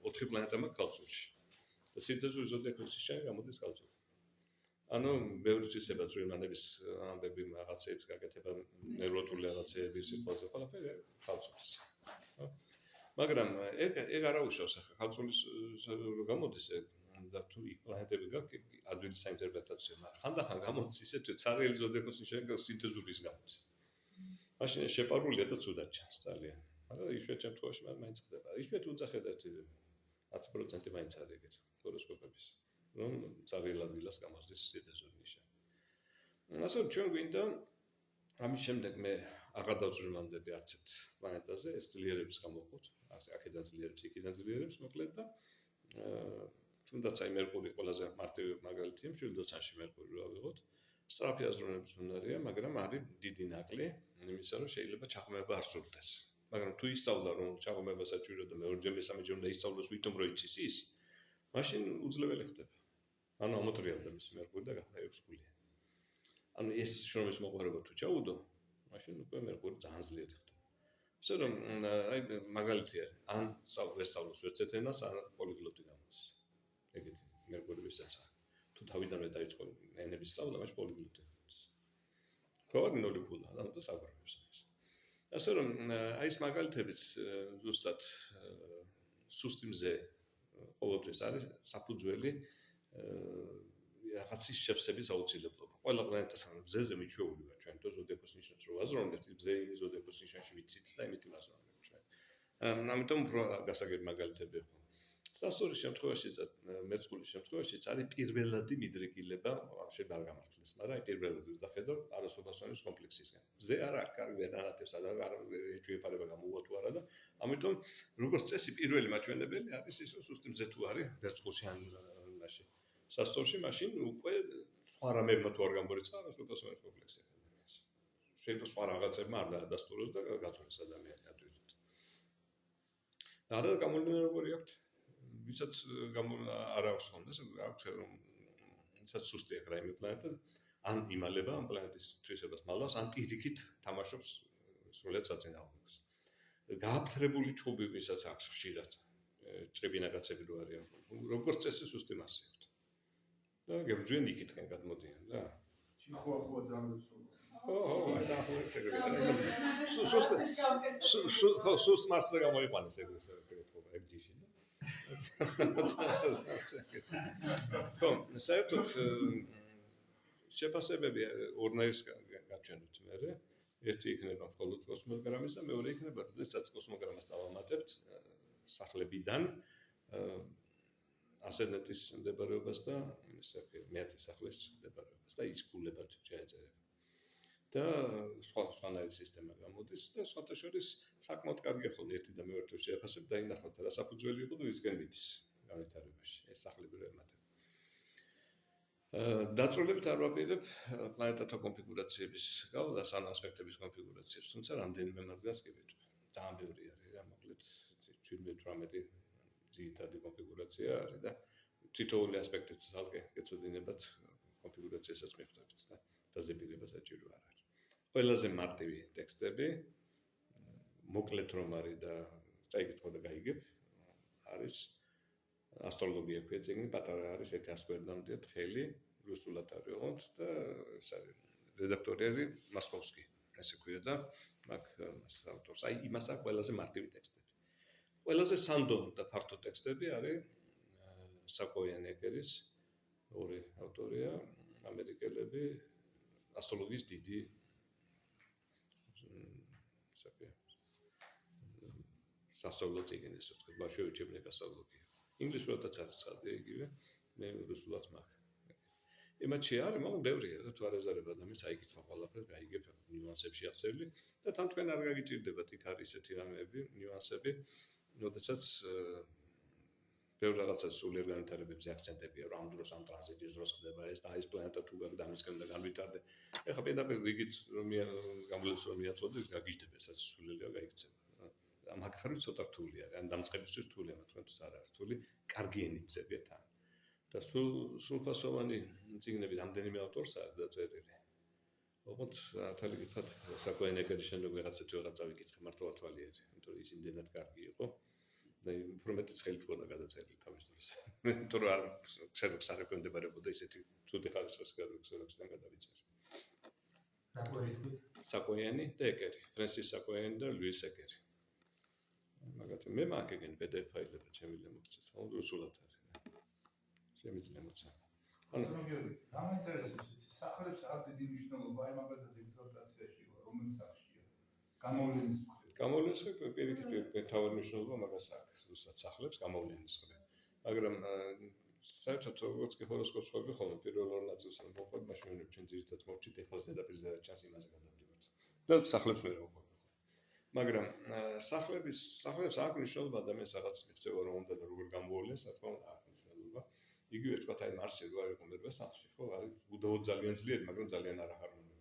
4 პლანეტა მაქვს კალცულში. და სინთეზური ზოდიაქოს ნიშანი გამოდის კალცულში. ანუ ბევრი თვისება წვრილმანების ამბები რაღაცეებს გაკეთება ნევროტული რაღაცეების სიტყვაზე ყველაფერი კალცულში. ხო? მაგრამ ეგ არა უშავს ახლა კალცულის გამოდის ეგ და თუ იქ პლანეტები გაქვს ადვილი საინტერპრეტაციო მაგრამ ხანდახან გამოდის ისეთი ცარიელი ზოდიაქოს ნიშანი სინთეზურის გამოდის მაშინ შეპარულია და ცუდად ჩანს ძალიან მაგრამ იშვიათ შემთხვევაში მაინც ხდება იშვიათ უძახედათ 10% მაინც არის ეგეთ ჰოროსკოპების რომ ცარიელ ადგილას გამოსდის სინთეზური ნიშანი ასე ჩვენ გვინდა ამის შემდეგ მე აღადავზრმამდები არც ერთ პლანეტაზე ეს ძლიერების გამოყოთ, აქედან ძლიერებს, იქიდან ძლიერებს მოკლედ და თუნდაც აი მერკური ყველაზე მარტივი მაგალითია, მშვილდოსანში მერკური რა ვიღოთ. სწრაფი აზროვნების უნარია, მაგრამ არის დიდი ნაკლი იმისა, რომ შეიძლება ჩაღრმება არ სურდეს. მაგრამ თუ ისწავლა, რომ ჩაღრმება საჭიროა და მეორჯერ მესამეჯერ უნდა ისწავლოს, ვითომ რო იცის ის, მაშინ უძლებელი ხდება. ანუ ამოტრიალდა მის მერკური და გახდა 6 გული. ანუ ეს შრომის მოყვარება თუ ჩაუდო, მაშინ უკვე მერკური ძალიან ძლიერი ხდება. ასე რომ აი მაგალითი არის, ან ვესწავლოს ვერცეთ ენას, ან პოლიგლოტი გამოდის. ეგეთი მერკურებისაც აქვს. თუ თავიდანვე დაიწყო ენების სწავლა, მაშინ პოლიგლოტი გამოდის. ხო, ნული ფულა, ანუ და საუბრობს ის. ასე რომ აი ეს მაგალითებიც ზუსტად სუსტი მზე ყოველთვის არის საფუძველი რაღაცის შეფსების აუცილებლობა. ყველა პლანეტას მზეზე მიჩვეული ვარ ჩვენ, თუ ზოდიაქოს ნიშნებს რო ვაზროვნებთ, მზე იმის ზოდიაქოს ნიშანში ვიცით და იმით ვაზროვნებთ ჩვენ. ამიტომ უფრო გასაგები მაგალითები ხო. სასწორის შემთხვევაში და მეწყულის შემთხვევაში არის პირველადი მიდრეკილება, შეიძლება არ გამართლდეს, მაგრამ აი პირველადი ვდახედო არასობრასონის კომპლექსისგან. მზე არა კარგი ვერანათებს და არ ეჭვიეპარება გამოუვა თუ არა და ამიტომ როგორც წესი პირველი მაჩვენებელი არის ის, რომ სუსტი მზე თუ არის ვერცხლში ან მაშინ. სასწორში მაშინ უკვე სხვა რამებმა თუ არ გამორიცხა არასობრასონის კომპლექსი. შეიძლება სხვა რაღაცებმა არ დაადასტუროს და გაწვეს ადამიანი ადვილად. და არა გამოვლენა როგორი აქვს? ვისაც არ აქვს ხონდეს, აქვს რომ ვისაც სუსტი აქვს რაიმე პლანეტა, ან იმალება ამ პლანეტის თვისებას მალავს, ან პირიქით თამაშობს სრულიად საწინააღმდეგოს. გააფთრებული ჩხუბი ვისაც აქვს ხშირად, ჭრებინაგაცები რო არიან, როგორც წესი სუსტი მასი აქვს. და გებრძვიან იქითკენ გადმოდიან და ხოა ძამებს ხო, აი და ახლა სუსტ მასზე გამოიყვანეს ეგრე კეთობა ეგ ჯიში. ხო, საერთოდ შეფასებები ორნაირს გაჩვენებთ მე. ერთი იქნება მხოლოდ კოსმოგრამის და მეორე იქნება, როდესაც კოსმოგრამას დავამატებთ სახლებიდან ასცენდენტის მდებარეობას და მეათე სახლის მდებარეობას და ის გულებად შეეწერება. და სხვანაირი სისტემა გამოდის და სხვათა შორის საკმაოდ კარგია ხოლმე ერთი და მეორე თუ შეაფასებ და ინახავთ რა საფუძველი იყო და ვისგან მიდის განვითარებაში ეს სახლები რო ემატება. დაწვრილებით არ ვაპირებ პლანეტათა კონფიგურაციების გავლას ან ასპექტების კონფიგურაციებს, თუმცა რამდენიმე მათგანს კი ვიტყვი. ძალიან ბევრი არის რა, მოკლედ 17-18 ძირითადი კონფიგურაცია არის და თითოეული ასპექტის ალკე გეცოდინებათ კონფიგურაციასაც მიხვდებით და დაზებირება საჭირო არ არის. ყველაზე მარტივი ტექსტები მოკლედ რომ არის და წაიკითხო და გაიგებ არის ასტროლოგია ქვია წიგნი, პატარა არის 100 გვერდამდე თხელი, რუსულად არის ოღონდ და ეს არის რედაქტორი არის მასკოვსკი, ესე ქვია და მაგ ავტორს აი იმას აქვს ყველაზე მარტივი ტექსტები. ყველაზე სანდო და ფართო ტექსტები არის საკოიანეკერის ორი ავტორია, ამერიკელები ასტროლოგიის დიდი სასწავლო წიგნი, ესე ვთქვი, ბაშევიჩებნე ასტროლოგია. ინგლისურადაც არის წადი იგივე, მე რუსულად მაქვს. იმათში არის, მაგრამ ბევრია და თუ არ ეზარება ადამიანს აიკითხა ყველაფერს, გაიგებ ნიუანსებში აღწერილი და თან თქვენ არ გაგიჭირდებათ იქ არის ესეთი რამეები, ნიუანსები, როდესაც ბევრ რაღაცას სულიერ განვითარებებზე აქცენტებია, რომ ამ დროს ამ ტრანზიტის დროს ხდება ეს და ეს პლანეტა თუ გამისკენ და განვითარდა. ეხლა პირდაპირ ვიგიც რომ გამოვლენს რომ მიაწოდე, გაგიჟდება, ესაც სულელია გაიქცევა. მაგხარი ცოტა რთულია, ან დამწყებისთვის რთულია, მაგრამ არ არის რთული, კარგი ენით წერეთ ან. და სრულფასოვანი წიგნები რამდენიმე ავტორს არის დაწერილი. ოღონდ ათალი გითხრათ, საკოიანეკერის შემდეგ ვიღაცეთ ვიღაც წავიკითხე მარტო ათვალიერი, იმიტომ რომ ის იმდენად კარგი იყო. და უფრო მეტი ცხელი ფლოდა გადაწერილი თავის დროს. იმიტომ რომ არ ქსეროქს არ ეკვემდებარებოდა ისეთი ცუდი ხარისხის ქსეროქსიდან გადავიწერე. საკოიანი და ეკერი, ფრენსის საკოიანი და ლუის ეკერი. მაგათი მე მაგეგენ PDF ფაილები ჩემი ლემოქცეთ, ანუ რუსულად არის. შემიძლია მოცა. ანუ გამაინტერესებს სახლებს რა დიდი მნიშვნელობა აი მაგათაც ექსპლუატაციაში რომელ სახლშია. გამოვლენის პირიქით თავად მნიშვნელობა მაგას აქვს, უბრალოდ სახლებს გამოვლენის ხდება. მაგრამ საერთოდ როგორც კი ჰოროსკოპს ხვდები ხოლმე პირველ ორ ნაწილს რომ მოხდა, მაშინ ჩვენ ძირითადად მოვჭით ეხლა ზედაპირზე რაც ჩანს იმაზე გადავდივართ. და სახლებს მე რა ვქო. მაგრამ სახლებს აქვს მნიშვნელობა ადამიანს რაღაც მიღწევა რომ უნდა და როგორ გამოვლენს, რა თქმა უნდა აქვს მნიშვნელობა. იგივე თქვა აი მარსი რო არის კონკრეტულად სახლში, ხო, არის უდაოდ ძალიან ძლიერი, მაგრამ ძალიან არ ახარმონია.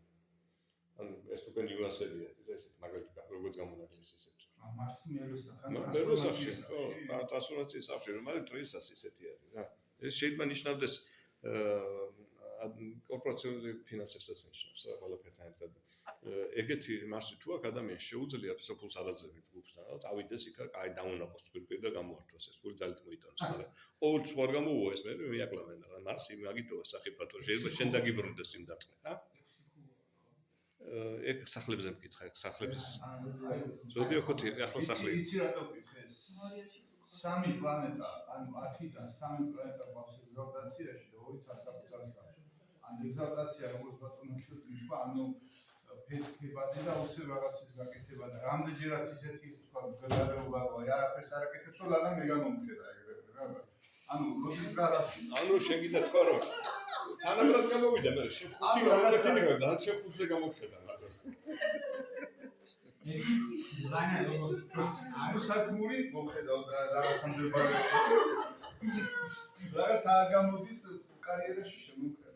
ანუ ეს უკვე ნიუანსებია, ესეთ მაგალითად როგორც გამონაკლისს ესეთ. მარსი მეროსახან მეროს სახში, ხო, ტრანსფორმაციის სახში, რომ არის ტრიისას ისეთი არის რა. ეს შეიძლება ნიშნავდეს კორპორაციული ფინანსებსაც ნიშნავს რა ყველაფერთან ერთად. ეგეთი მასი თუ აქ ადამიანს შეუძლია სოფლს არაძებით გუფსთან, რა წავიდეს იქ, აი დაუნაყოს პირ და გამოართვას ეს ფული ძალით მოიტანოს, მაგრამ ყოველთვის ვარ გამოუვა ეს მე მიაკლავენ რა მასი მაგიტოა საფათო შეიძლება შენ დაგიბრუნდეს იმ დარტყმით, რა. ეგ სახლებზე მკითხა, ეგ სახლების ზოგი ხუთი ახლა სახლი. იცი რატო ვკითხეს? სამი პლანეტა, ანუ 10-დან 3 პლანეტა გვაქვს ეგზალტაციაში და 2 თასაკუთარს. ან ეგზალტაცია როგორც ბატონო ქიოთი თქვა, ანუ ფეთქებადი და უცებ რაღაცის გაკეთება და რამდენჯერაც ისეთი თქვა გადარეობა აი არაფერს არ აკეთებს, რომ ლანა მე გამომხედა ეგრევე რა. ანუ როდის რაღაცა ანუ შეგიდა თქვა რომ თანაბრად გამოვიდა მე შე ხუთი რაღაცა და შე ხუთზე გამოვხედა მაგრამ ეს ლანა როგორც ანუ საკმური მოხედავ და რაღაცა მდებარეობა რაღაცა გამოდის კარიერაში შემოხედა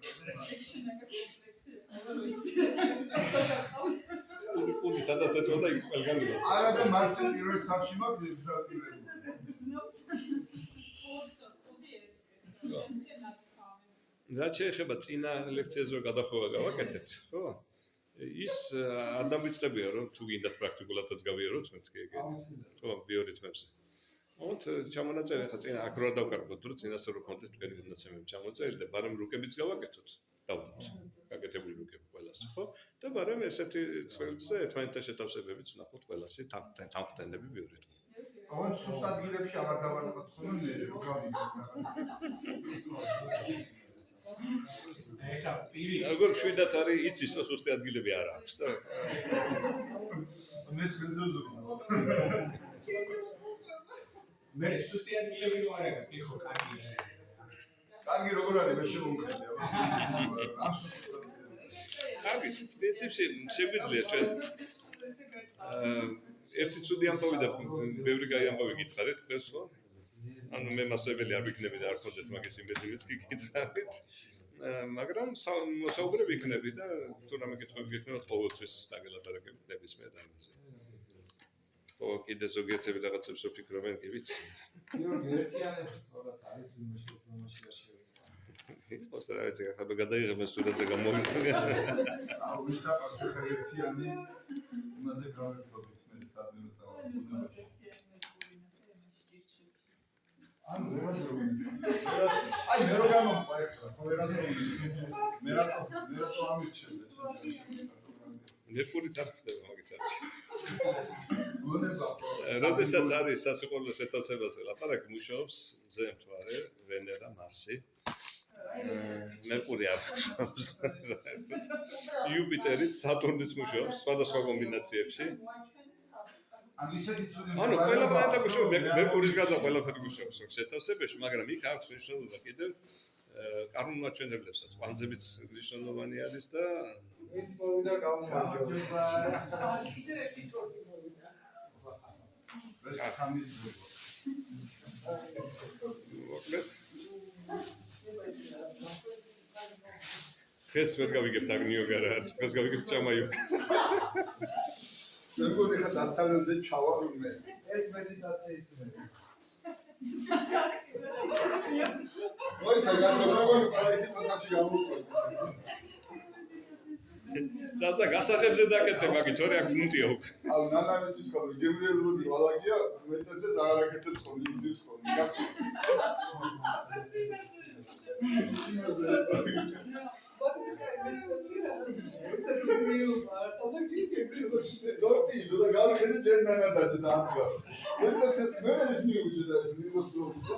პული სადაც ეწოდა იქ ყველგან იყო არა და მარსი პირველ სახლში მაქვს ეგზალტირებული რაც შეეხება წინა ლექციაზე რო გადახოვა გავაკეთეთ, ხო? ის არ დამიწყებია რომ თუ გინდათ პრაქტიკულადაც გავიაროთ მეც კი ეგ. ხო, ბიორითმებზე. ოთ ჩამონაწერი ხა წინა აქ რო დავკარგოთ, რომ წინასწარ რო კონტენტ თქვენი მონაცემები ჩამოწერილი და ბარემ რუკებიც გავაკეთოთ. დავდოთ. გაკეთებული რუკები ყველას, ხო? და ბარემ ესეთი წელზე ერთმანეთთან შეთავსებებიც ვნახოთ ყველასი თანხმდენები ბიორითმ. ოღონდ სუსტ ადგილებში აღარ დავატყოთ ხოლმე მე რო გავიგოთ რაღაცა. ეხა პირი როგორ შვიდათ არის იცის რომ სუსტი ადგილები არ აქვს და მე ხეზოზე მე სუსტი ადგილები რო არ აქვს კი ხო კარგია კარგი როგორ არის მე შემომხედია კარგი პრინციპში შეგვიძლია ჩვენ ერთი ცუდი ამბავი და ბევრი კაი ამბავი გითხარით დღეს ხო ანუ მე მასწავლებელი არ ვიქნები და არ ხონდეთ მაგის იმედივით კი გითხრათ მაგრამ საუბრები იქნები და თუ რამე კითხვები გექნებათ ყოველთვის დაგელაპარაკებით ნებისმიერ ამაზე ხო კიდე ზოგიერთები რაღაცებს ვფიქრობენ კი ვიცი გიორგი ერთიანებს სწორად არის ვინმე შესაძლებელი არ შევიქვა იყოს რა ვიცი ახლა გადაიღებ ეს სურათზე გამოვიზრდე აუ ვისაყავს ხა ერთიანი იმაზე გავეთხოვით მე სადმე წავალ ანუ ვერაზროვი. აი მე რო გამომყვა ახლა, ხო ვერაზროვი. მე რატო ამირჩევდა მერკური წარხდება მაგის არჩი. გონება. როდესაც არის სასიყვარულო შეთავსებაზე ლაპარაკი მუშაობს მზე მთვარე, ვენერა, მარსი. მერკური არ მუშაობს საერთოდ. იუპიტერიც, სატურნიც მუშაობს სხვადასხვა კომბინაციებში. ანუ ისეთი ცუდი ანუ ყველა პლანეტა მუშაობს მერკურის გარდა ყველაფერი მუშაობს შეთავსებაში, მაგრამ იქ აქვს მნიშვნელობა კიდევ კანონმაჩვენებლებსაც, კვანძებიც მნიშვნელოვანი არის და ის მოვიდა გამარჯობა. კიდე ერთი ტორტი მოვიდა. მოკლედ დღეს ვერ გავიგებთ აგნიოგა რა არის, დღეს გავიგებთ ჭამაიოგა. მეგონი ხა დასავლეთზე ჩავარ მე. ეს მედიტაციის მე. მოიცა გასაგებია პროექტი პატარში გამოყვეთ. სასა გასაღებზე დაკეთე მაგით, თორე აქ მუნტია უკ. აუ ნანამეცის ხოლმე გემრიელური ვალაგია, მეტაცეს აღარ აკეთებს ხოლმე იმზის ხოლმე. გახსოვ. Tortillo da gal khede jernana dadı da amga. Böyle ismi ucuda nivos oldu.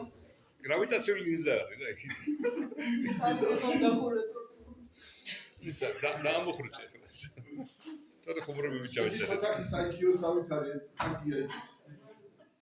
Gravitasyonel linza არის რა იქ. ისა და ამოხრუჭე ხლას. თორე ხუმრები ვიჩავეცერეთ. ის ფოტოქი საიქიოს ავით არის აგია იქ.